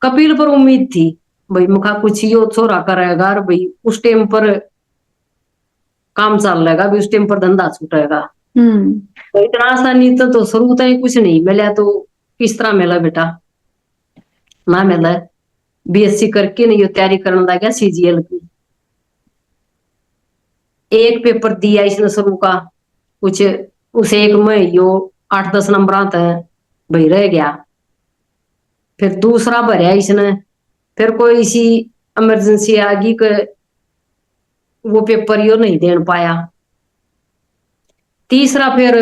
कपिल पर उम्मीद थी भाई मखा कुछ यो छोरा करेगा और भाई उस टाइम पर काम चल रहेगा भी उस टाइम पर धंधा छूटेगा। तो इतना आसानी तो शुरू तो कुछ नहीं मिला तो किस तरह मिला बेटा ना मिला। बीएससी करके नहीं तैयारी करने लगा सीजीएल की। एक पेपर दिया इसने शुरू का कुछ उसे एक में यो 8-10 नंबर आता है भाई रह गया। फिर दूसरा भरया इसने, फिर कोई इसी इमरजेंसी आ गई कि वो पेपर यो नहीं दे पाया। तीसरा फिर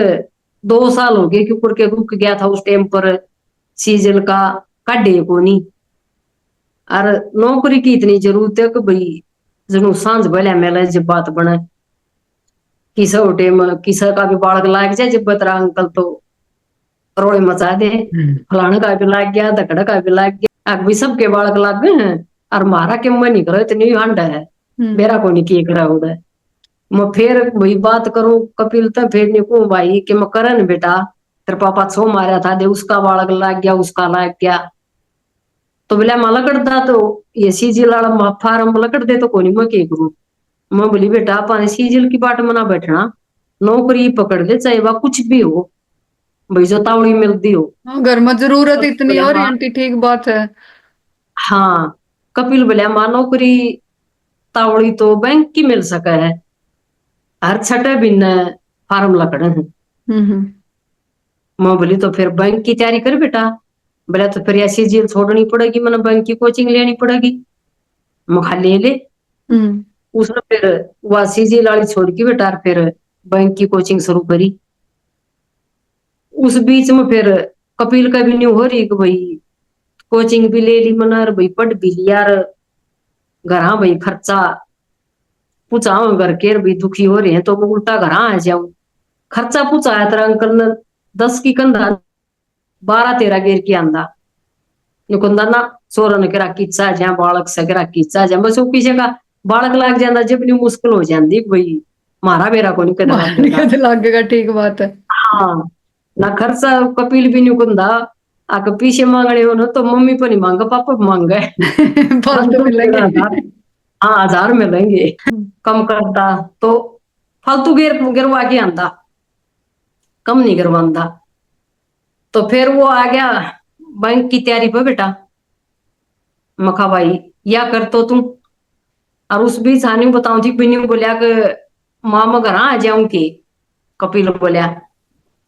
2 साल हो गए क्यों के रुक गया था उस टाइम पर सीजन का काढ़े को नहीं। और नौकरी की इतनी जरूरत है कि भाई जनु सांझ भले मेला जब बात बने किसा टाइम किसा का भी बालक लाग जाए जब बतरा अंकल तो रोड़े मचा दे। फलाने का भी लाग गया धकड़ा का भी लाग गया अभी सबके बालक लाग गए हैं। और मारा के मन नहीं करो इतनी हंडा है मेरा को नहीं किए करा उधर। मैं फिर वही बात करूं कपिल तो फिर नहीं कहूं भाई कि मैं करन बेटा तेरे पापा छो मारा था दे उसका बालक लाग गया उसका लाग गया। तो बोले माला करदा तो ये सीजीएल वाला फार्म लकड़ दे तो कोनी मैं के करूं। मैं बोली बेटा अपन सीजीएल की बाट मना बैठना, नौकरी पकड़ ले चाहे वह कुछ भी हो, भाई जो तावड़ी मिलती हो। हाँ, घर में जरूरत तो इतनी बोले हो रही माँ, आंटी, ठीक बात है। हाँ, कपिल बोले माँ नौकरी तावड़ी तो बैंक की मिल सके है, हर छठे दिन फार्म लकड़ है। हम्म। मैं बोली तो फिर बैंक की तैयारी कर बेटा। बोला तो फिर ऐसी जेल छोड़नी पड़ेगी, मैंने बैंक की कोचिंग लेनी पड़ेगी। मैं खा ले ले। हम्म। उसने फिर वह सीजीएल वाली छोड़ के बेटा फिर बैंक की कोचिंग शुरू करी। उस बीच में फिर कपिल का भी न्यू हो रही कि भाई कोचिंग भी ले ली मना, भाई पढ़ भी लिया, घर भाई खर्चा पूछा घर के भाई दुखी हो रहे हैं तो मैं उल्टा घर आ जाऊं। खर्चा पूछा तेरा अंकल ने 10 की कंधा 12-13 गेर की आंदा निकुंदा ना सोरन के राखी इच्छा जहाँ बालक सके राखी इच्छा जहाँ बस वो किसी का बालक लाग जाता जब नहीं मुश्किल हो जाती भाई मारा बेरा को नहीं कद मारने लागेगा। का तो लगेगा, ठीक बात है। हाँ, ना खर्चा कपिल भी निकुंदा आके पीछे मांगने हो ना तो मम्मी पर नहीं मांगा पापा पर मांगा है। फालतू फालतू मिलेंगे। 13,000, हाँ 1000 मिलेंगे कम करता तो फालतू गिरवा के आंदा, कम नहीं गिरवांदा। तो फिर वो आ गया बैंक की तैयारी पे बेटा। मखा भाई या कर तो तुम, और उस बीच हानि बताऊं थी बिन्नी बोलिया कि माँ मैं घर आ जाऊंगी। कपिल बोलिया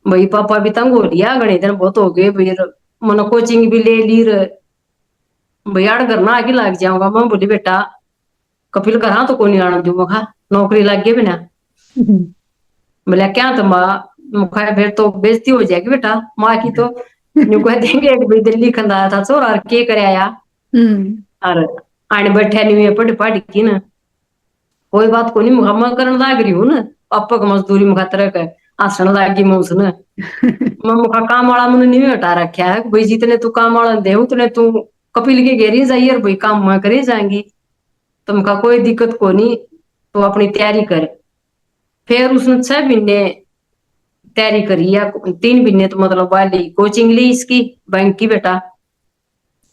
भाई पापा भी तंग हो लिया गणे दिन बहुत हो गए भाई, मन कोचिंग भी ले ली भैया घर ना आगे लग जाऊंगा। मैं बोली बेटा कपिल घर तो कोई आने दू, मखा नौकरी लग गई बिना। बोलिया क्या तो माँ, मुखा फिर तो बेइज्जती हो जाएगी बेटा माँ की तो। यूं कह देंगे एक भाई दिल्ली खंदाया था छोरा और के कराया हम्म। और आने बैठा नहीं हुए पढ़ पढ़ की ना कोई बात को नहीं मुखा मैं करने लाग रही हूँ ना, पापा का मजदूरी मुखा तरह का आसन लागी मैं उसने। मैं मुखा काम वाला मैंने नहीं हटा रखा है भाई, जितने तू काम वाला दे उतने तू कपिल के घेरी जाइए और भाई काम मैं करे जाएंगी। तो मुखा कोई दिक्कत को नहीं, तो अपनी तैयारी कर। फिर उसने 6 महीने तैयारी करी या 3 महीने तो मतलब वाली कोचिंग ली इसकी बैंक की बेटा,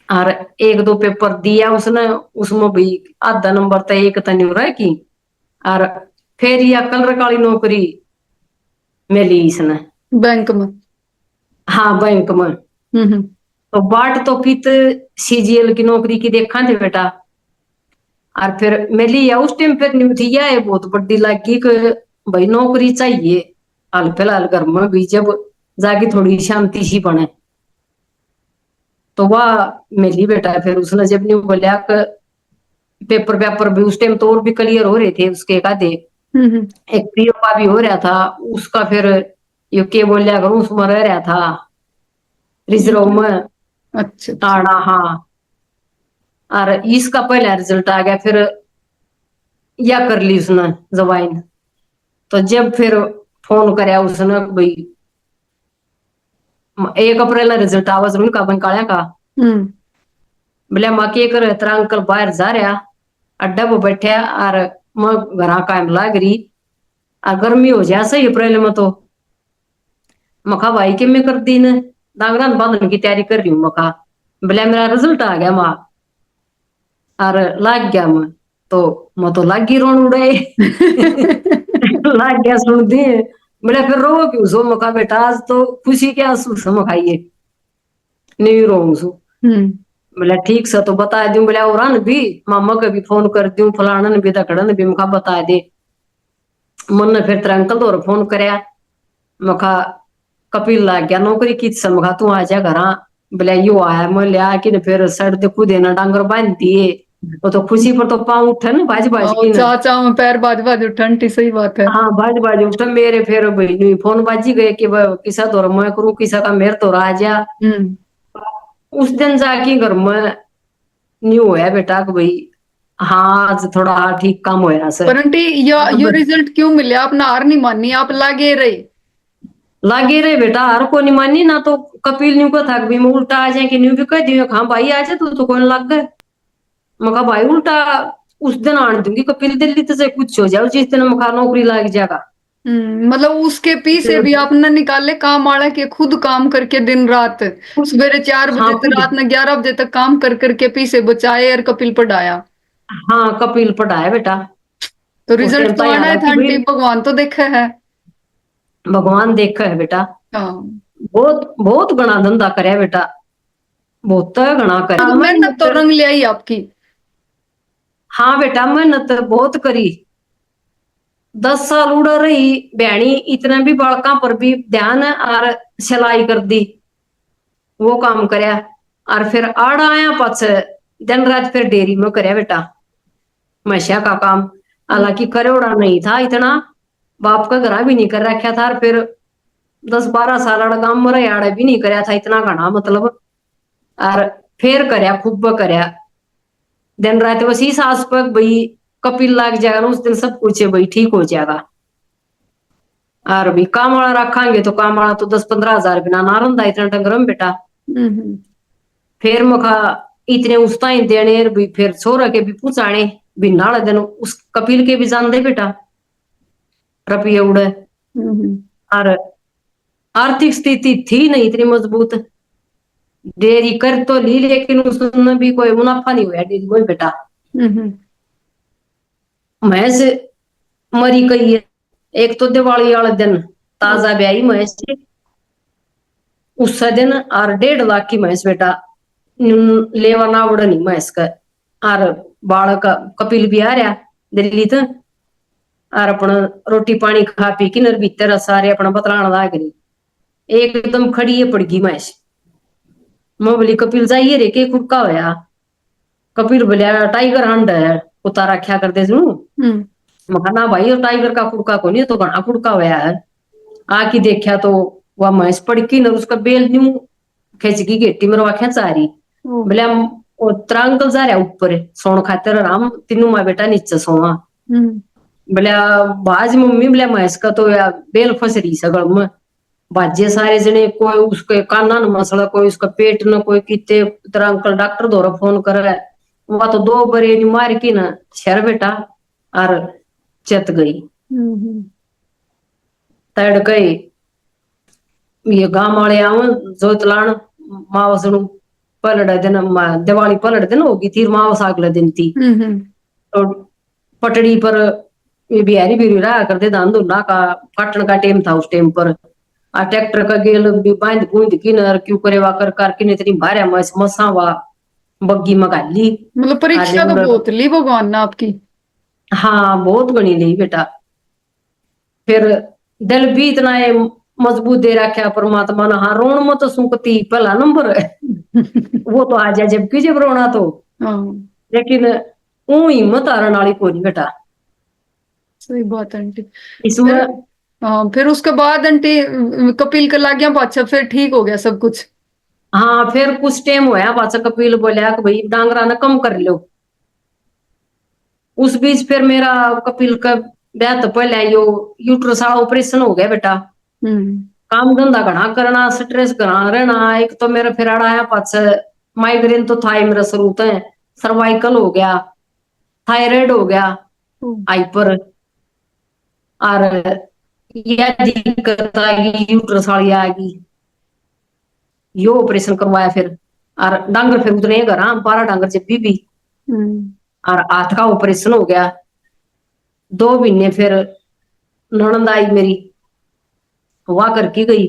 और 1-2 पेपर दिया उसने, उसमें भी आधा नंबर तो एक तो नहीं रहा की। और फिर यह कलर काली नौकरी मिली इसने। बैंक में। हाँ बैंक में। हम्म। तो बाट तो कित सीजीएल की नौकरी की देखा थे बेटा। और फिर मिली या उस टाइम फिर न्यू थी या बहुत बड़ी लगी कि भाई नौकरी चाहिए हाल फिलहाल घर में भी, जब जाके थोड़ी शांति सी बने। तो वह मिली बेटा। फिर उसने जब न्यू बोलिया कि पेपर पेपर भी उस टाइम तो और भी क्लियर हो रहे थे उसके एक आधे, हम्म। एक पीओ का भी हो रहा था उसका, फिर यो के बोलिया करूं उसमें रह रहा था रिजर्व में अच्छा अच्छा। टाड़ा। हाँ, और इसका पहला रिजल्ट आ गया फिर या कर ली उसने ज्वाइन। तो जब फिर फोन कराया उसने भाई 1 अप्रैल रिजल्ट आवा जरूर का बंकाया का। हम्म। बोले माँ के कर तेरा अंकल बाहर जा रहा अड्डा पर बैठा और मैं घर कायम लाग रही और गर्मी हो जाए सही अप्रैल में। तो मखा भाई के मैं कर दी ने दागरान बांधने की तैयारी कर रही हूँ मखा। बोले मेरा रिजल्ट आ गया माँ और लाग गया मैं तो लाग गई रोन उड़े लाग गया सुन दी। बोले फिर रो क्यों सो मखा बेटा आज तो खुशी के आंसू से मखाइए नहीं रो सू। हम्म। बोला ठीक से तो बता दूं। बोला और न भी मामा का भी फोन कर दूं फलाना ने भी दकड़न भी मखा बता दे। मन ने फिर तेरा अंकल दौर फोन करया मखा कपिल लाग गया नौकरी की मखा तू आ जा घर। बोला यो आया मैं लिया कि फिर सड़ दे खुद ना डांगर बांध दिए। वो तो खुशी पर तो पाँव उठे ना बाज बाज और की ना। चाचा में पैर बाज बाज उठंटी, सही बात है। हाँ बाज बाज उठे मेरे फिर भाई फोन बाजी गए कि किसा दौर मैं करूँ किसा का मेरे तो आ जा। हम्म। उस दिन जाके घर में न्यू होया बेटा कि भाई हाँ आज थोड़ा ठीक काम होया सर। पर आंटी यो रिजल्ट क्यों मिले, आपने हार नहीं मानी, आप लागे रहे। लागे रे बेटा हर को नहीं मानी ना तो कपिल न्यू को था कि मैं उल्टा आ जाए कि न्यू भी कह दियो हाँ भाई आ जा तू तो कौन लग गए। मका भाई उल्टा उस दिन आने दूंगी कपिल दिल्ली तो से कुछ हो जाओ जिस दिन मखा नौकरी लग जाएगा। मतलब उसके पीछे भी आपने निकाले काम वाला के खुद काम करके दिन रात सवेरे 4 बजे हाँ तक खुद। रात में 11 बजे तक काम कर करके पीछे बचाए और कपिल पढ़ाया। हाँ कपिल पढ़ाया बेटा। तो उस रिजल्ट टाइम तो तो आना है था हालांकि भाई आंटी, भगवान तो देखा है। भगवान देखा है बेटा। हाँ, बहुत बहुत घना धंधा करे बेटा। बहुत घना करे तो मेहनत तो रंग ले आई आपकी। हाँ बेटा मेहनत बहुत करी। 10 साल उड़ रही बहनी इतने भी बालका पर भी ध्यान और सिलाई कर दी। वो काम करया और फिर आड़ आया पाछ दिन रात फिर डेयरी में करया बेटा मशा का काम। हालांकि करोड़ा नहीं था इतना। बाप का घरा भी नहीं कर रखा था और फिर 10-12 साल आड़ा काम मरे आड़े भी नहीं करया था इतना घना मतलब। और फिर करया खूब करया दिन रात बस इस आस पर भाई कपिल लाग जाएगा उस दिन सब कुछ भाई ठीक हो जाएगा। और भी काम वाला रखांगे तो काम वाला तो 10-15 हजार बिना ना रहा इतना डंगर में बेटा। हम्म। फिर मखा इतने उस टाइम देने भी फिर छोरा के भी पूछाने भी नाला दिन उस कपिल के भी जान दे बेटा रुपये उड़े। हम्म। और आर्थिक स्थिति थी नहीं इतनी मजबूत। डेयरी कर तो ली लेकिन उसमें भी कोई मुनाफा नहीं हुआ डेयरी में बेटा। हम्म। भैंस मरी गई है। एक तो दिवाली वाले दिन ताजा ब्याई भैंस उस दिन और 1.5 लाख की भैंस बेटा लेवा ना उड़ा नहीं भैंस का। और बालक कपिल भी आ रहा दिल्ली तो और अपना रोटी पानी खा पी कि नर भीतर सारे अपना बतलाना लाग रही एकदम खड़ी है पड़गी भैंस। मैं बोली कपिल जाइए रे के कुड़का होया। कपिल बोलिया टाइगर हंड है उतारा क्या करते सुनू। हम्म। मखा ना भाई और टाइगर का कुड़का को नहीं तो घना कुड़का होया है। आके देखा तो वह भैंस पड़की न उसका बेल न्यू खिंच की गेटी में रवा खेचा रही। ओ। बोले हम त्रांगल जा रहा ऊपर सोन खातर हम तीनों माँ बेटा नीचे सोवा। हम्म। बोले बाज मम्मी बोले भैंस का तो या बेल फंस रही सगल में। बाजे सारे जने कोई उसके काना न मसला कोई उसका पेट न कोई किते तरह अंकल डॉक्टर द्वारा फोन कर रहा है। वह तो 2 बरे मार की ना शर बेटा और चत गई हम्म। तड़ गई। ये गांव वाले आव जोत लाण मावस पलड़ दिन दिवाली पलड़ दिन होगी थी मावस अगले दिन थी। हम्म। तो पटड़ी पर ये बिहारी भी रहा करते धान धुना का काटने का टाइम था उस टाइम पर। आ ट्रैक्टर का गेल भी बांध बूंद की नर क्यों करे वा कर किने इतनी भारे मसा वा बग्गी मगाली। मतलब आज परीक्षा तो बहुत ली भगवान ने आपकी। हाँ बहुत गणी ली बेटा। फिर दिल भी इतना है मजबूत दे रखा परमात्मा ने। हाँ रोण मत सुनकती पहला नंबर है वो तो आ जाए जबकि जब रोना तो। हाँ, लेकिन ऊ हिम्मत हारन वाली कोई नहीं बेटा सही बात है आंटी। फिर इसमें। हाँ, फिर उसके बाद आंटी कपिल के लाग गया पाछा, फिर ठीक हो गया सब कुछ। हाँ फिर कुछ टाइम होया पाचा कपिल बोलिया कि भाई डांगरा ने कम कर लो। उस बीच फिर मेरा कपिल का ब्याह तो पहले यो यूट्रस वाला ऑपरेशन हो गया बेटा। हम्म। काम धंधा घना करना स्ट्रेस घना रहना एक तो मेरा फिर आड़ा आया पाछ माइग्रेन तो था ही मेरा शुरू से। सर्वाइकल हो गया थायराइड हो गया ओ। हाइपर। और यह दिक्कत आ गई यूट्रस वाली आ गई। यो ऑपरेशन करवाया फिर और डांगर फिर उतने घर 12 डांगर जब भी हम्म। और हाथ का ऑपरेशन हो गया। 2 महीने फिर ननद आई मेरी हुआ करके गई।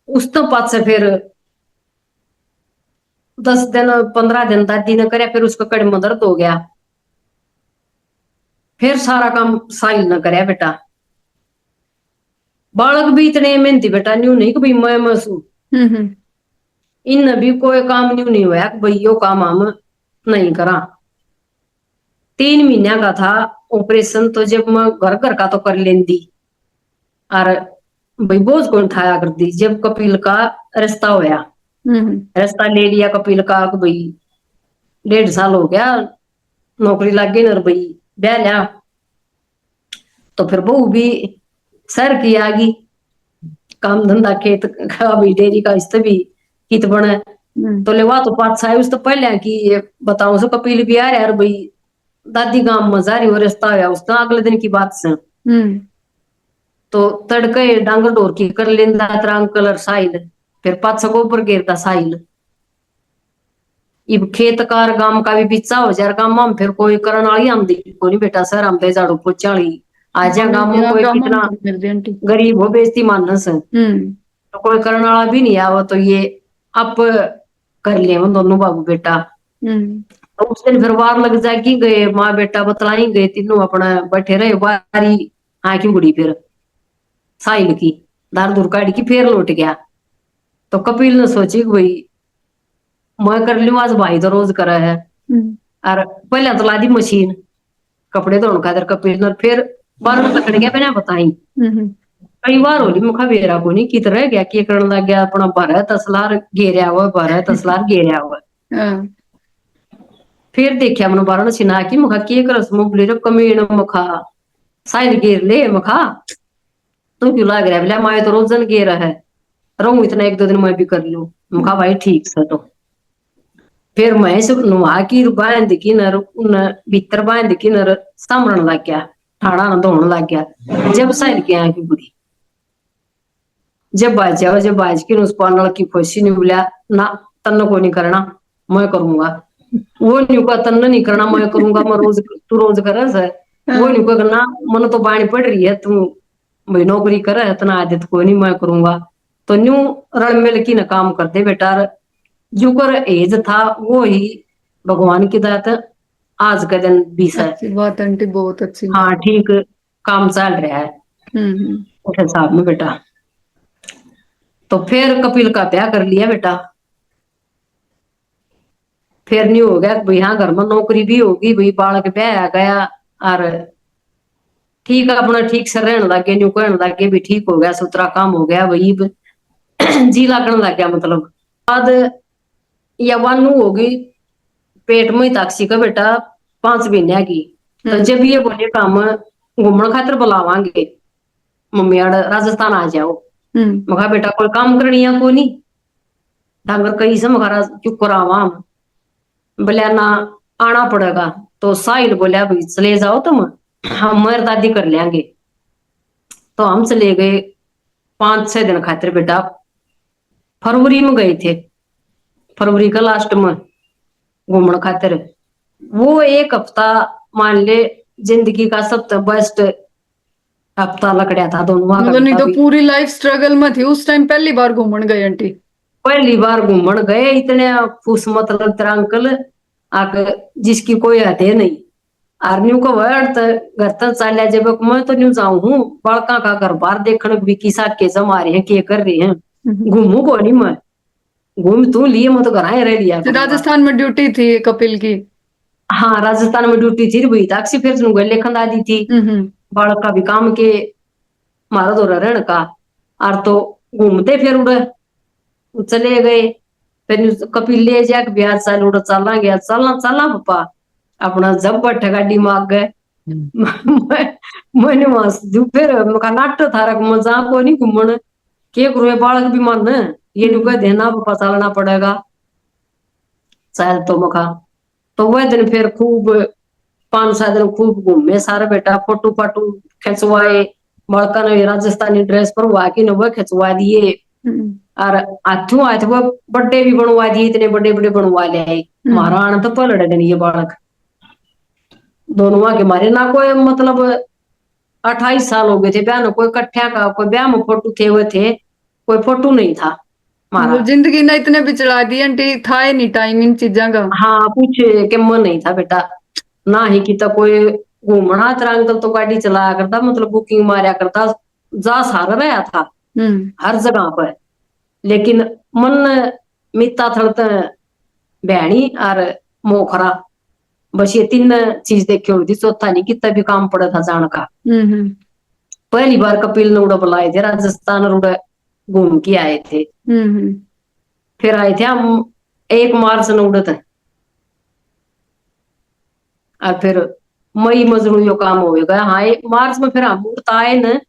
उस तो पास से फिर 10 दिन 15 दिन दादी ने करे फिर उसको कड़ी में दर्द हो गया। फिर सारा काम साहिल ने करे बेटा। बालक भी इतने मेहनती बेटा न्यू नहीं कि भाई मैं मसू हम्म। इन भी कोई काम न्यू नहीं हुआ कि भाई यो काम हम नहीं करा। 3 महीने का था ऑपरेशन तो जब मैं घर घर का तो कर लेंदी और भाई बोझ कौन उठाया करती जब कपिल का रिश्ता होया। हम्म। रिश्ता ले लिया कपिल का कि भाई 1.5 साल हो गया नौकरी लग गई ना भाई ब्याह लिया। तो फिर बहू भी शहर की आ गई काम धंधा खेत का भी डेयरी का इस भी कित बने। हम्म। तो ले वहा तो 5 साल उस तो पहले की ये बताऊं सो कपिल भी आ रहा यार भाई दादी गांव में जा रही हो रिश्ता होया उसका अगले दिन की बात से। हम्म। तो तड़के डांगर डोर की कर लेंदा तरंग कलर साइल, फिर पाछा गोबर गिरता साइल। इब खेत कार गांव का भी पिछा हो जाए गांव में फिर कोई करने वाली आमदी कोई बेटा सर हम झाड़ू पोछा वाली आ जा गांव में यहाँ कोई गाँव में कितना नहीं मिलती आंटी। गरीब हो बेइज्जती मानस तो कोई करने वाला भी नहीं आवा तो ये अब कर ले हम दोनों बाबू बेटा। हम्म तो उस दिन फिर वार लग जाएगी गए माँ बेटा बतलाई गए तीनों अपना बैठे रहे बारी हाँ की बुढ़ी फिर साइल की दार दूर काट की फिर लौट गया। तो कपिल ने सोची कि भाई मैं कर लूं आज भाई तो रोज करा है हम्म और पहले तो ला दी मशीन कपड़े धोने खातर कपिल ने फिर बार में पकड़ गया बिना बताई हम्म कई बार होली मुखा बेरा को नहीं कित रह गया कि करने लग गया अपना भरा तसलार घेरिया हुआ भरा तसलार घेरिया हुआ। हाँ, फिर देखा मन बारण सिना की मुखा के करस मुबली रे कमीन मुखा साइड घेर ले मुखा तू क्यों लाग रहा है बोला माए तो रोजन घेरा है रहूं इतना एक दो दिन मैं भी कर लूं मुखा भाई ठीक से। तो फिर मैं सब नुहा की बांध की नर उन भीतर बांध की नर सामरण लग गया ठाड़ा न धोने लग गया। जब साइड के की बुढ़ी जब बाजा जब बाज की उस पानल की खुशी नहीं बोला ना तन्न को नहीं करना मैं करूंगा वो नहीं का तन्न नहीं करना मैं करूंगा मैं रोज तू रोज कर वो नहीं का करना मन तो बाणी पड़ रही है तू भाई नौकरी कर इतना आदत कोई नहीं मैं करूंगा। तो न्यू रण मिल की न काम करते बेटा जो कर एज था वो ही भगवान की दात आज का दिन बीस है। अच्छी बात आंटी, बहुत अच्छी बात। हाँ ठीक काम चल रहा है हम्म उस हिसाब में बेटा। तो फिर कपिल का ब्याह कर लिया बेटा। फिर नहीं हो गया भाई हाँ घर में नौकरी भी होगी भाई बालक ब्याह आ गया और ठीक है अपना ठीक से रहने लगे न्यू कहने लगे भी ठीक हो गया सुतरा काम हो गया वही जी लगने लग गया मतलब। बाद या वानू होगी पेट में ही ताकसी का बेटा 5 महीने की। तो जब ये बोले काम घूमने खातर बुलावांगे मम्मी आड़ राजस्थान आ जाओ मगा बेटा कोई काम करनी है को नहीं डांगर कहीं से मगा चुप करावा बोलिया ना आना पड़ेगा। तो साहिल बोलिया भाई चले जाओ तुम हम मेरे दादी कर लेंगे। तो हम चले गए 5-6 दिन खातिर बेटा फरवरी में गए थे फरवरी का लास्ट में घूमने खातिर। वो एक हफ्ता मान ले जिंदगी का सबसे बेस्ट हफ्ता लकड़िया था दोनों वहां का मतलब नहीं बेटा तो भी। पूरी लाइफ स्ट्रगल में थी उस टाइम, पहली बार घूमने गए आंटी। पहली बार घूमन गए इतने खुश मतलब तेरा अंकल आके जिसकी कोई हदे नहीं आर्मी को वर्ड घर तक चल जब मैं तो न्यू जाऊं हूँ बड़का का घर बार देखने भी किसा के जमा रहे हैं के कर रहे हैं घूमू को नहीं मैं घूम तू लिए मैं तो घर आए रह लिया तो करूंगा। राजस्थान में ड्यूटी थी कपिल की। हाँ राजस्थान में ड्यूटी थी वही ताकसी फिर लेखन दादी थी बालक का भी काम के मारा दो रहने का और तो घूमते फिर उड़े चले गए। फिर कपिल ले जाके ब्याह साल उड़ चला गया चलना चलना पापा अपना जब बैठे गाड़ी में आ गए मैंने वहां जो फिर मका नाट्य थारक मजा को नहीं घूमन के करो बालक भी मन ये नुका देना पापा चलना पड़ेगा चल तो मका। तो वह दिन फिर खूब 5-7 दिन खूब घूमे सारे बेटा फोटो फाटू खिंचवाए बड़का ने राजस्थानी ड्रेस पर हुआ कि न खिंचवा दिए और हाथों हाथ वो बड़े भी बनवा दिए इतने बड़े बड़े बनवा ले आए। मारा आना तो पलड़े दिन ये बालक दोनों के मारे ना कोई मतलब 28 साल हो गए थे ब्याह कोई कट्ठा का कोई ब्याह में फोटो थे वो थे कोई फोटो नहीं था मारा। जिंदगी ने इतने बिचड़ा दी आंटी, था ही नहीं टाइम इन चीजा का। हाँ कुछ के मन नहीं था बेटा ना ही कि कोई घूमना तरंग तो गाड़ी चलाया करता मतलब बुकिंग मारा करता जा सारा रहा था हर जगह पर। लेकिन मन मिता थड़त बहनी और मोखरा बस ये 3 चीज देखी होती चौथा नहीं कितना भी काम पड़ा था जान का। पहली बार कपिल ने उड़ा बुलाए थे राजस्थान और उड़ा घूम के आए थे। फिर आए थे हम 1 मार्च ने उड़े थे और फिर मई मजनू यो काम हो गया। हाँ 1 मार्च में फिर हम उड़ता आए न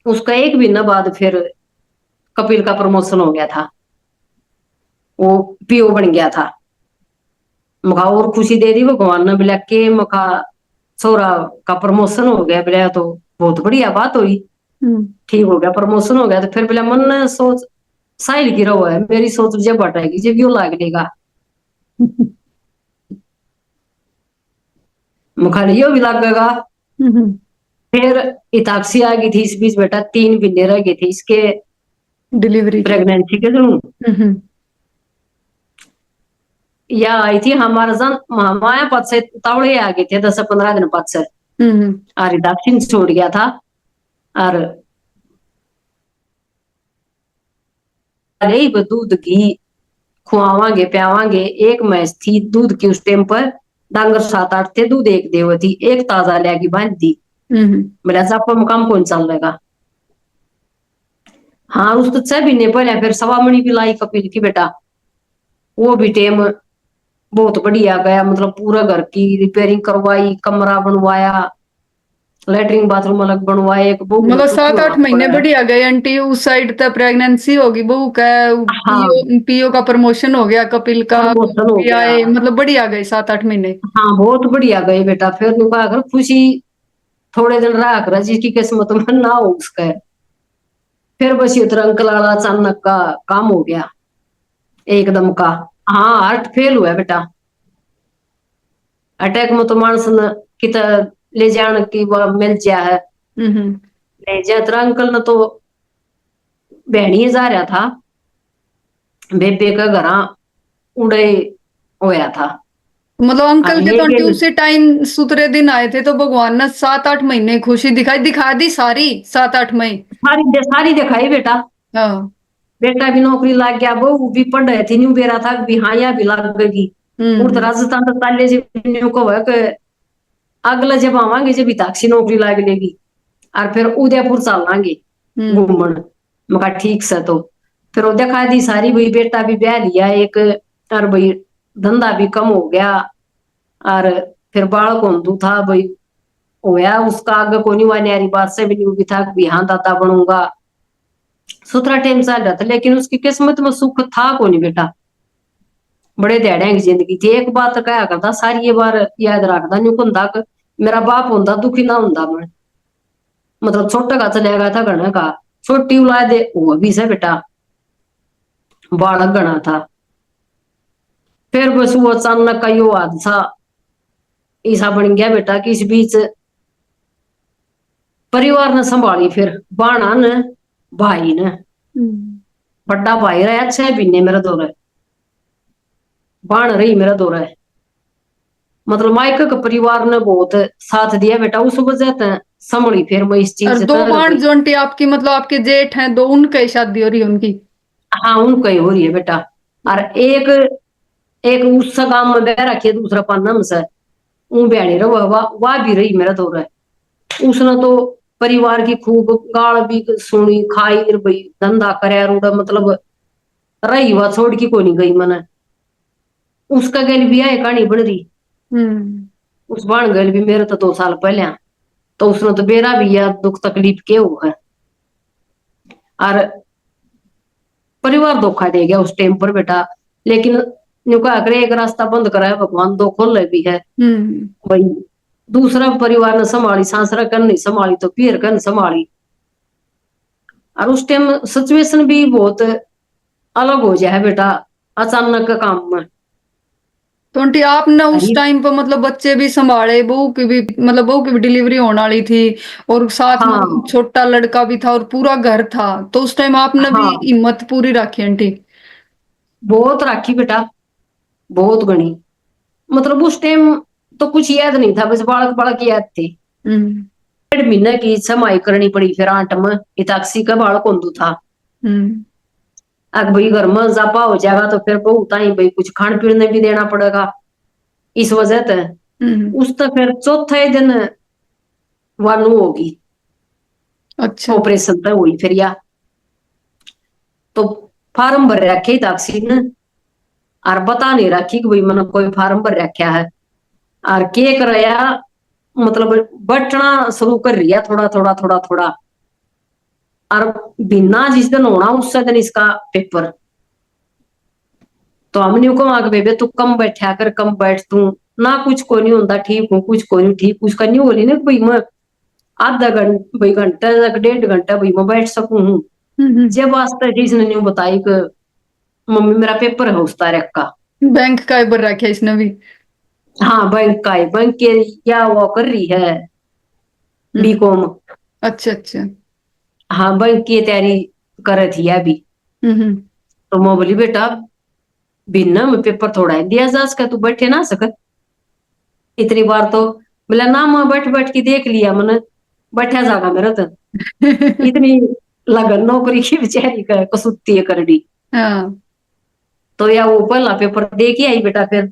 उसका 1 महीना बाद फिर कपिल का प्रमोशन हो गया था वो पीओ बन गया था। मखा और खुशी दे दी भगवान ने बोला के मखा छोरा का प्रमोशन हो गया बोला तो बहुत बढ़िया बात हुई। ठीक हो गया, प्रमोशन हो गया। तो फिर बोला मन ने सोच साहिल की रहो है, मेरी सोच जब हटेगी जब यू लाग लेगा। मुखालियो भी लगेगा। फिर इताक्षी आ गई थी इस बीच बेटा, 3 महीने रह गए थे इसके डिलीवरी के। प्रेगनेंसी के जरूर। या आई थी हमारा जन हमारे पद से तावड़े आ गए थे 10 से 15 दिन पद से। और इताक्षी ने छोड़ गया था। और अरे वो दूध घी खुआवांगे प्यावांगे। एक भैंस थी दूध की उस टाइम पर, डांगर 7-8 थे, दूध एक देव थी, एक ताजा लेगी बांध दी। बोला जापा मुकाम कौन चल रहेगा। हाँ उस तो 6 महीने पहले फिर सवामणी भी लाई कपिल की बेटा। वो भी टेम बहुत बढ़िया गया, मतलब पूरा घर की रिपेयरिंग करवाई, कमरा बनवाया, लेटरिन बाथरूम अलग बनवाए, एक बहू मतलब ने दुखी होना 7-8 महीने पड़ा है। बढ़िया गए आंटी। उस साइड तक प्रेगनेंसी होगी बहू का, हाँ पीओ का प्रमोशन हो गया, कपिल का प्रमोशन हो भी गया। आए, मतलब बढ़िया गए 7-8 महीने। हाँ बहुत बढ़िया गए बेटा। फिर नुका अगर खुशी थोड़े दिन रहा कर जिसकी किस्मत में ना हो उसका। फिर बस उधर अंकल वाला अचानक का काम हो गया एकदम का। हाँ हार्ट फेल हुआ बेटा। अटैक में तो मानस न कित ले जाने की वो मिल जा है। ले जा तेरा अंकल ने तो बहनी जा रहा था, बेबे का घर उड़े होया था। मतलब अंकल और के तो आंटी लेकिन उसी टाइम सुतरे दिन आए थे, तो भगवान ने 7-8 महीने खुशी दिखाई, दिखा दी सारी 7-8 महीने। सारी दिखाई बेटा। हाँ। बेटा भी नौकरी लग गया, बहू भी पढ़ रही थी, न्यू बेरा था भी हाँ या भी लग गई। उड़ हम्म। राजस्थान तक ताले जी न्यू को है कि अगला जब आवांगे जब ताक्षी नौकरी लग लेगी और फिर उदयपुर चल लांगे हम्म। घूमन। मका ठीक से तो फिर वो दिखा दी सारी, भाई बेटा भी ब्याह लिया एक, और भाई धंधा भी कम हो गया। और फिर बालक होंदू था भाई होया उसका आगे को नहीं हुआ, न्यारी बात से भी नहीं हुई था कि हाँ दादा बनूंगा। सुथरा टाइम चल रहा था लेकिन उसकी किस्मत में सुख था को नहीं बेटा। बड़े ध्याड़े की जिंदगी थी। एक बात कहा करता सारी ये बार याद रखता नहीं कुंदा मेरा बाप होंदा दुखी ना होंदा मैं। मतलब छोटा का चले गया था गणा का, छोटी औलाद वो भी से बेटा बालक गणा था। फिर बस वो अचानक का यो हादसा ऐसा बन गया बेटा कि इस बीच परिवार ने संभाली फिर बाणा ने भाई ने। बड़ा भाई रहा 6 महीने मेरा दौरा है, बाण रही मेरा दौरा है। मतलब मायके के परिवार ने बहुत साथ दिया बेटा, उस वजह से संभली फिर मैं इस और चीज से 2 तर बाण गई। जो आंटी आपकी, मतलब आपके जेठ हैं 2, उनकी शादी हो रही है उनकी। हाँ उनको ही हो रही है बेटा। और एक एक उस गांव में बह रखी है, दूसरा पानम से ऊ बहनी रहो वाह भी रही मेरा दौरा है। उसने तो परिवार की खूब गाल भी सुनी खाई भाई, धंधा करे रूड़ा, मतलब रही हुआ छोड़ की कोई नहीं गई मैंने। उसका गैल भी है कहानी बन रही। उस बाण गैल भी मेरे तो 2 साल पहले तो उसने तो बेरा भी या दुख तकलीफ के हुआ है। और परिवार धोखा दे गया उस टाइम पर बेटा। लेकिन यूं कहा करे एक रास्ता बंद करा है भगवान, दो खोल भी है भाई। दूसरा परिवार ने संभाली, सासरा कर नहीं संभाली तो पीर कर नहीं संभाली। और उस टाइम सिचुएशन भी बहुत अलग हो जाए बेटा अचानक का काम में। तो आंटी आपने उस अरे टाइम पर मतलब बच्चे भी संभाले, बहू की भी, मतलब बहू की भी डिलीवरी होने वाली थी, और साथ में हाँ छोटा लड़का भी था और पूरा घर था, तो उस टाइम आपने भी हाँ हिम्मत पूरी रखी आंटी। बहुत राखी बेटा, बहुत गणी। मतलब उस टाइम तो कुछ याद नहीं था, बस बालक बालक याद थे। हम्म। 1.5 महीने की समाई करनी पड़ी फिर आंट में, इताक्षी का बालक होंदू था। हम्म। अब भाई घर में जापा हो जाएगा तो फिर बहुत ही भाई कुछ खान पीने भी देना पड़ेगा। इस वजह से हम्म। उस तो फिर चौथे दिन वानू होगी, अच्छा। ऑपरेशन तो हुई फिर या। तो फार्म भर रखे ताक्षी ने, और बता नहीं रखी कि भाई मैंने कोई फार्म भर रखा है। और के कराया मतलब बटना शुरू कर रही है थोड़ा थोड़ा थोड़ा थोड़ा। और बिना जिस दिन होना उस दिन इसका पेपर। तो हमने को आगे बेबे तू कम बैठा कर, कम बैठ तू ना, कुछ को नहीं होता ठीक हूँ, कुछ को नहीं ठीक, उसका नहीं बोली ना भाई मैं आधा घंटा भाई, घंटा तक 1.5 घंटा भाई मैं बैठ सकूं हूँ। जब वास्ते इसने न्यू बताई कि मम्मी मेरा पेपर है उस तारीख का। बैंक का भर रखा है इसने भी। हाँ बैंक का है, बैंक के या वो कर रही है हम्म, बीकॉम। अच्छा अच्छा। हाँ बैंक की तैयारी कर रही थी अभी। हम्म। तो मैं बोली बेटा बिना में पेपर थोड़ा है दिया जा सका, तू बैठे ना सक इतनी बार तो। बोला ना मैं बैठ बैठ के देख लिया मैंने, बैठा जागा मेरा तो। इतनी लगन नौकरी की बेचारी का कसूती है करड़ी। हाँ। तो या वो पहला पेपर दे के आई बेटा। फिर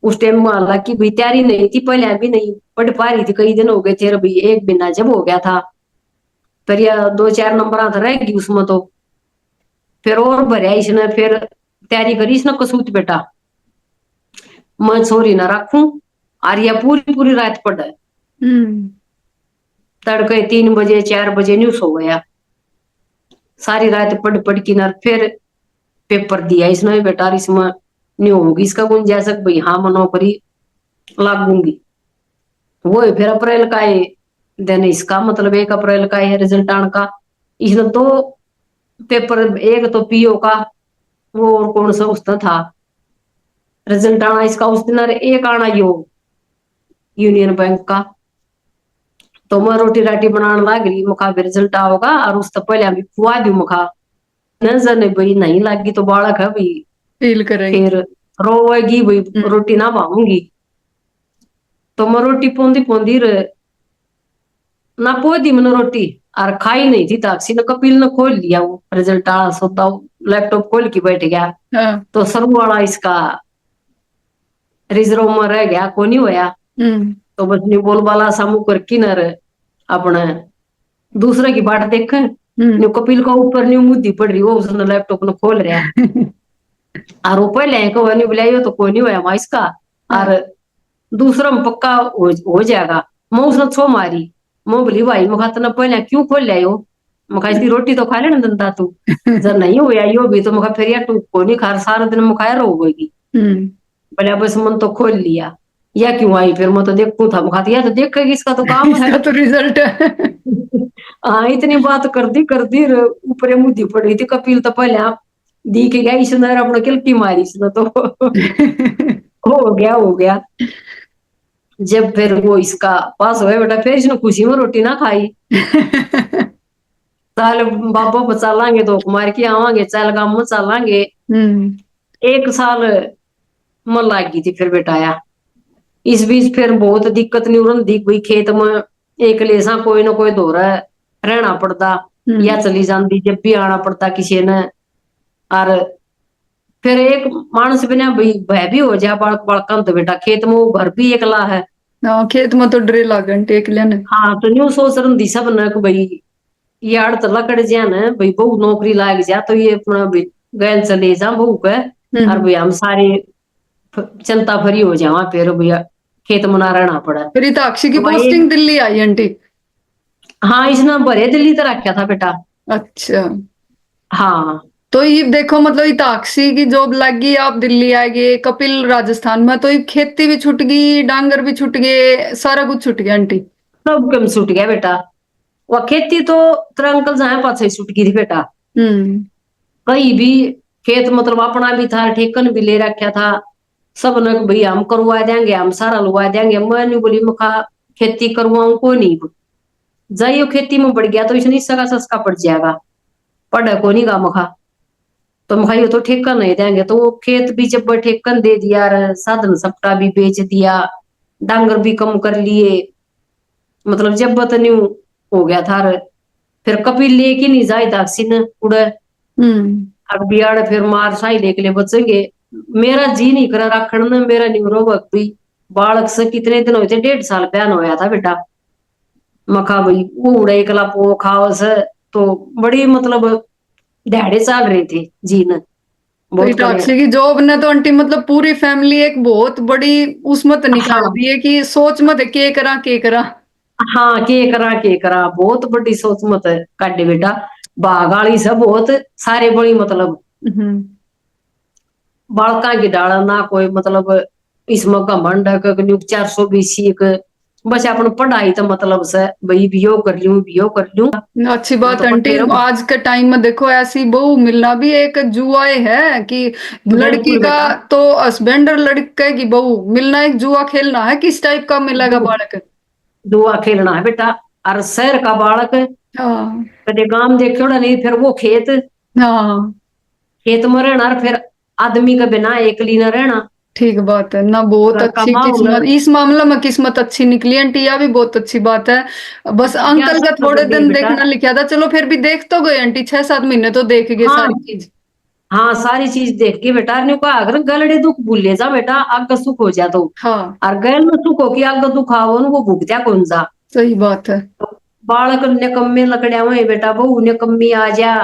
उस टाइम हालांकि भाई तैयारी नहीं थी, पहले भी नहीं पढ़ पा रही थी, कई दिन हो गए थे भाई, एक बिना जब हो गया था। फिर या 2-4 नंबर आता रहेगी उसमें तो। फिर और भरिया इसने, फिर तैयारी करी इसने कसूत बेटा। मैं छोरी ना रखूं, और या पूरी पूरी रात पढ़। हम्म। तड़के 3 बजे 4 बजे न्यू सो गया। सारी रात पढ़ पढ़ की ना फिर पेपर दिया इसने भी बेटा। इसमें नहीं होगी इसका गुंजाइश भाई, हाँ मैं नौकरी लागूंगी। वो है फिर अप्रैल का है दिन इसका, मतलब 1 अप्रैल का है रिजल्ट आने का। इसने दो पेपर, एक तो पीओ का, वो और कौन सा उसका था रिजल्ट आना इसका उस दिन, और एक आना यो यूनियन बैंक का। तो मैं रोटी राटी बनाने लग रही, मुखा भी रिजल्ट आओगा और उस तो पहले अभी खुआ दी मुखा। नजर नहीं भाई नहीं लागी तो बालक है भाई, फील करेंगे। फिर रोएगी भाई, हम्म। रोटी ना पाऊंगी। तो मैं रोटी पौंदी पौंदी ना पोदी मैंने रोटी, और खाई नहीं थी ताकसी ने। कपिल ने खोल लिया वो रिजल्ट आ सोता, लैपटॉप खोल के बैठ गया। हाँ। तो सर्व वाला इसका रिजर्व में रह गया, को नहीं होया। हम्म। तो बस न्यू बोल बाला सामू कर किनर अपने दूसरे की बाट देख हम्म। न्यू कपिल को ऊपर न्यू मुद्दी पड़ रही, वो उसने लैपटॉप ने खोल रहा। और वो पहले को न्यू बुलाइयो तो कोई नहीं होया वहां इसका। और हाँ। दूसरा में पक्का हो जाएगा। मैं उसने छो मारी, मैं बोली भाई मैं तना पहले क्यों खोल लिया हो। मैं इसकी रोटी तो खा लेना दंता तू, जब नहीं हो यो भी तो मैं फिर यार तू को नहीं खा सारा दिन मैं खाया रहोगी। हम्म। बोले बस मन तो खोल लिया। या क्यों आई फिर मैं तो देखू था, मैं खाती या तो देखेगी इसका तो काम है। इसका तो रिजल्ट है। हाँ इतनी बात कर दी ऊपर मुद्दी पड़ी थी। कपिल तो पहले आप दी के गया इसने अपना किल्टी मारी इसने तो। हो गया हो गया। जब फिर वो इसका पास हुआ बेटा, फिर इसने खुशी में रोटी ना खाई। साल बाबा बचा लांगे तो कुमार की आवांगे, चल गांव में चलांगे। हम्म। 1 साल मन लागी थी फिर बेटाया। इस बीच फिर बहुत दिक्कत नहीं उरन दी कोई खेत में, एक लेसा कोई ना कोई धोरा रहना पड़ता, या हम्म। चली जाती जब भी आना पड़ता किसी ने। और फिर एक मानस बिना भाई भय भी हो जाए बालक बालका तो बेटा, खेत में वो घर भी एकला है। हाँ, खेत में तो डरे लागन टेक लेने। हाँ तो न्यू सोच रही सब न कि भाई ये आड़ तो लकड़ जा न भाई बहू नौकरी लाग जा तो ये अपना भाई गैल चले जा बहू के। और हम्म। भाई हम सारे चिंता भरी हो जावा फिर भैया, खेत मना रहना पड़ा। फिर इताक्षी की तो भाई पोस्टिंग दिल्ली आई आंटी। हाँ इसने भरे दिल्ली तो रखा था बेटा। अच्छा। हाँ तो ये देखो मतलब इताक्षी की जॉब लग गई, आप दिल्ली आ गए, कपिल राजस्थान में, तो ये खेती भी छूट गई, डांगर भी छूट गए, सारा कुछ छूट गया आंटी। सब कम छूट गया बेटा। वह खेती तो तेरा अंकल जहाँ पास ही छूट गई थी बेटा। हम्म। कहीं भी खेत मतलब अपना भी था, ठेकन भी ले रखा था। सब ने भाई हम करवा देंगे, हम सारा लुवा देंगे। मैं नहीं बोली मखा खेती करवाऊं को नहीं जाइयो, खेती में बढ़ गया तो इसने सगा सस्का पड़ जाएगा, पढ़े को नहीं गा मखा। तो मखा ये तो ठेका नहीं देंगे, तो वो खेत भी जब ठेकन दे दिया और साधन सपटा भी बेच दिया, डांगर भी कम कर लिए, मतलब जब बतनी हो गया था। फिर कपिल लेके नहीं जाए दाक्षी ने उड़े। हम्म। अब बियाड़ फिर मार साई लेके ले बचेंगे। मेरा जी नहीं करा रखने में, मेरा नहीं रोबक भी। बालक से कितने दिन हुए थे, 1.5 साल बयान होया था बेटा। मखा भाई वो उड़े कला पो खाओ से, तो बड़ी मतलब दिहाड़े चल रहे थे जीन तो बहुत करे। इताक्षी की जॉब ने तो आंटी मतलब पूरी फैमिली एक बहुत बड़ी उसमत निकाल हाँ दी है कि सोच मत के करा के करा। हाँ के करा बहुत बड़ी सोच मत काटे बेटा। बागाली सब बहुत सारे बड़ी मतलब हम्म। बालका की डाल ना कोई मतलब इसमें घमंड 420 एक बस अपन पढ़ाई तो मतलब से भाई बियो कर लूं अच्छी मैं बात तो आंटी। पट्टे रहूं। आज के टाइम में देखो ऐसी बहू मिलना भी एक जुआ है कि लड़की बिल्कुल का बेटा, तो हस्बैंड और लड़के की बहू मिलना एक जुआ खेलना है, किस टाइप का मिलेगा बालक। दुआ खेलना है बेटा। और शहर का बालक हाँ कदे काम देखो नहीं, फिर वो खेत हाँ खेत में रहना, और फिर आदमी के बिना एकली न रहना। ठीक बात है ना, बहुत घर का अच्छी माहौल किस्मत इस मामले में, किस्मत अच्छी निकली आंटी, यह भी बहुत अच्छी बात है। बस क्या अंकल का सबसे थोड़े बड़ी दिन बेटा। देखना लिखा था, चलो फिर भी देख तो गए आंटी, 6-7 महीने तो देख गए हाँ सारी चीज। हाँ, सारी चीज देख के बेटा ने कहा अगर गलड़े दुख भूले जा बेटा, आग सुख हो जा तो। हाँ और गैल में सुख हो कि आग दुख आओ वो भुगत्या कौन सा। सही बात है। तो बालक निकम्मे लकड़िया हुए बेटा, बहू निकम्मी आ जा,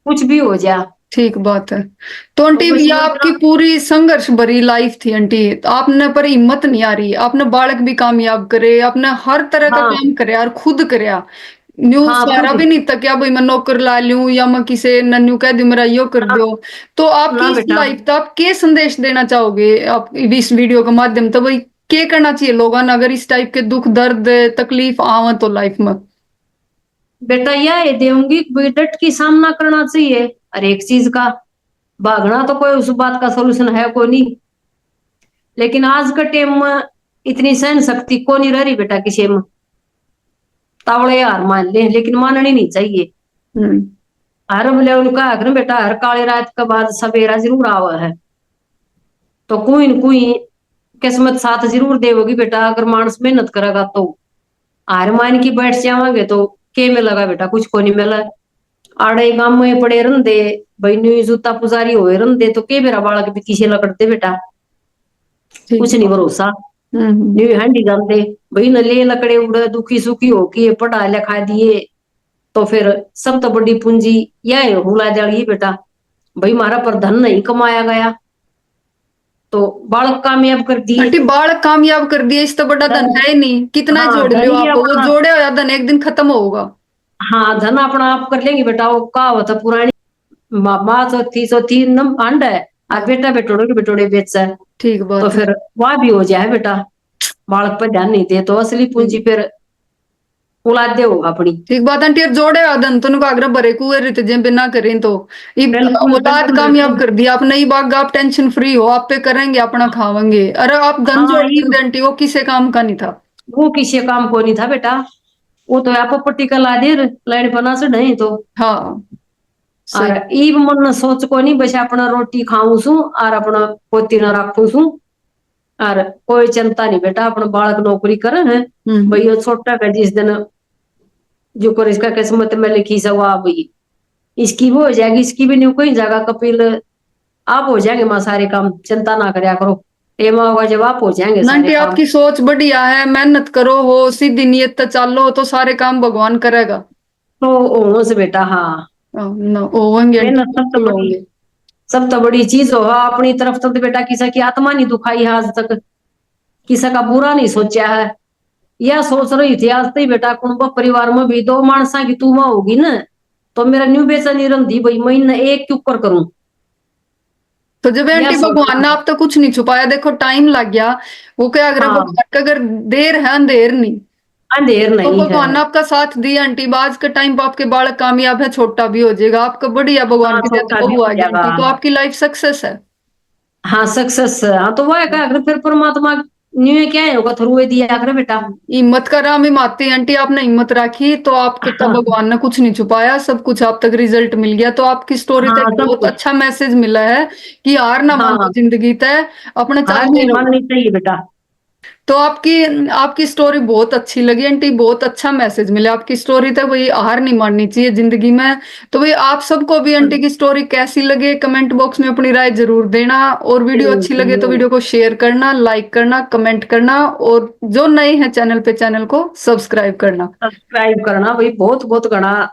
कुछ भी हो जा। ठीक बात है। तो तो आंटी बस ये वो आपकी इतना। पूरी संघर्ष भरी लाइफ थी आंटी, तो आपने पर हिम्मत नहीं आ रही, आपने बालक भी कामयाब करे, आपने हर तरह का हाँ काम करे और खुद करे। न्यू हाँ सारा खुद। भी नहीं था क्या भाई मैं नौकर ला लूं या मैं किसी नन्नू कह दूं मेरा यो कर ना, दो। तो आपकी ना इस बेटा, लाइफ तो आप क्या संदेश देना चाहोगे आप इस वीडियो के माध्यम तो भाई क्या करना चाहिए लोगों ने अगर इस टाइप के दुख दर्द तकलीफ आवे तो लाइफ में। बेटा यह देऊंगी कि डट की सामना करना चाहिए हर एक चीज का। भागना तो कोई उस बात का सोल्यूशन है को नहीं। लेकिन आज के टाइम में इतनी सहन शक्ति को नहीं रह रही बेटा किसी में। तावड़े हार मान ले, लेकिन माननी नहीं चाहिए। हम्म। हर बोले उनका है ना बेटा, हर काली रात के बाद सवेरा जरूर आवा है। तो कोई न कोई किस्मत साथ जरूर देवोगी बेटा, अगर मानस मेहनत करेगा तो। हार मान की बैठ जावांगे तो के मिलेगा बेटा, कुछ को नहीं मिला। आड़े गांव में पड़े रंदे, भाई न्यू जूता पुजारी होए रंदे तो के मेरा बालक भी किसी लकड़ते बेटा, ठीक कुछ नहीं बात। भरोसा। हम्म। न्यू हैंडी जानते भाई न ले लकड़े उड़े दुखी सुखी हो के पढ़ा लिखा दिए। तो फिर सब तो बड़ी पूंजी यह हुला जड़ी बेटा। भाई मारा पर धन नहीं कमाया गया तो बालक कामयाब कर दिए। आंटी बालक कामयाब कर दिया, इस तो बड़ा धन धन, है ही नहीं, कितना ही हाँ जोड़ धन लियो ही आप, वो अपना। जोड़े हुआ धन एक दिन खत्म होगा। हाँ धन अपना आप कर लेंगे बेटा, वो कहावत है पुरानी। माँ चौथी नम अंड है, और हाँ बेटा बेटोड़े के बेटोड़े बेच है। ठीक तो बात है। फिर वह भी हो जाए बेटा। बालक पर ध्यान नहीं दे तो असली पूंजी हम्म। फिर औलादे हो अपनी। ठीक बात आंटी, और जोड़े हुआ धन तो आग्रह भरे कुएं रहते जे बिना करें तो बिल्कुल औलाद बिल्कुल कामयाब बेटा। कर दिया आप, नई बाग आप टेंशन फ्री हो, आप पे करेंगे अपना खावेंगे, अरे आप धन हाँ जोड़ ये देंगे आंटी वो किसी काम का नहीं था। वो किसी काम को नहीं था बेटा। वो तो आप पट्टी का ला दे लाइन बना से नहीं तो। हाँ और सही। ईब मन सोच को नहीं, बस अपना रोटी खाऊं सू और अपना पोती न रखू सू। और कोई चिंता नहीं बेटा, अपना बालक नौकरी करे है। हम्म। भाई वो छोटा का जिस दिन जो कर इसका किस्मत में लिखी सवा भाई इसकी भी हो जाएगी, इसकी भी नहीं कोई जगह कपिल आप हो जाएंगे माँ सारे काम, चिंता ना करया करो। टेमा होगा जब आप हो जाएंगे सारे आंटी काम। आपकी सोच बढ़िया है, मेहनत करो हो सीधी नीयत से चालो तो सारे काम भगवान करेगा। तो ओ से बेटा हाँ। होंगे आंटी मेहनत बिल्कुल होंगे। सब तो बड़ी चीज हो अपनी तरफ तो बेटा किसी की आत्मा नहीं दुखाई है आज तक, किसी का बुरा नहीं सोचा है। यह सोच रही थी आज तक बेटा कुंभ परिवार में भी दो मानसा की तू माँ होगी ना, तो मेरा न्यू बेचैनी रंधी भाई मैं एक क्यों कर करूं। तो जब यह आंटी भगवान सोचना ने आप तो कुछ नहीं छुपाया, देखो टाइम लग गया, वो क्या अगर हाँ। भगवान का अगर देर है अंधेर नहीं, अंधेर तो नहीं है। भगवान ने आपका साथ दिया आंटी, आज के टाइम पे आपके बालक कामयाब है, छोटा भी हो जाएगा आपका, बढ़िया भगवान हाँ की देते छोटा भी बहू हो आ गई जाएगा। आंटी तो आपकी लाइफ सक्सेस है। हाँ सक्सेस, हाँ तो वह क्या फिर परमात्मा न्यू क्या है होगा थ्रू दिया कर बेटा। हिम्मत का राम हिमाती आंटी, आपने हिम्मत रखी तो आपके तब हाँ भगवान ने कुछ नहीं छुपाया, सब कुछ आप तक रिजल्ट मिल गया, तो आपकी स्टोरी हाँ तक सब बहुत कुछ। अच्छा मैसेज मिला है कि हार ना मानो हाँ जिंदगी तय, अपने हार चालते नहीं रहो। माननी चाहिए बेटा। तो आपकी आपकी स्टोरी बहुत अच्छी लगी आंटी, बहुत अच्छा मैसेज मिला आपकी स्टोरी तक, वही हार नहीं माननी चाहिए जिंदगी में। तो भाई आप सबको भी आंटी की स्टोरी कैसी लगे कमेंट बॉक्स में अपनी राय जरूर देना, और वीडियो जरूर अच्छी लगे तो जरूर। वीडियो को शेयर करना, लाइक करना, कमेंट करना, और जो नए हैं चैनल पे चैनल को सब्सक्राइब करना। सब्सक्राइब करना भाई, बहुत बहुत घना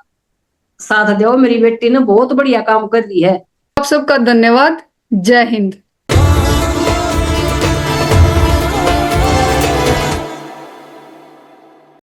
साथ दो, मेरी बेटी ने बहुत बढ़िया काम कर दी है। आप सबका धन्यवाद। जय हिंद।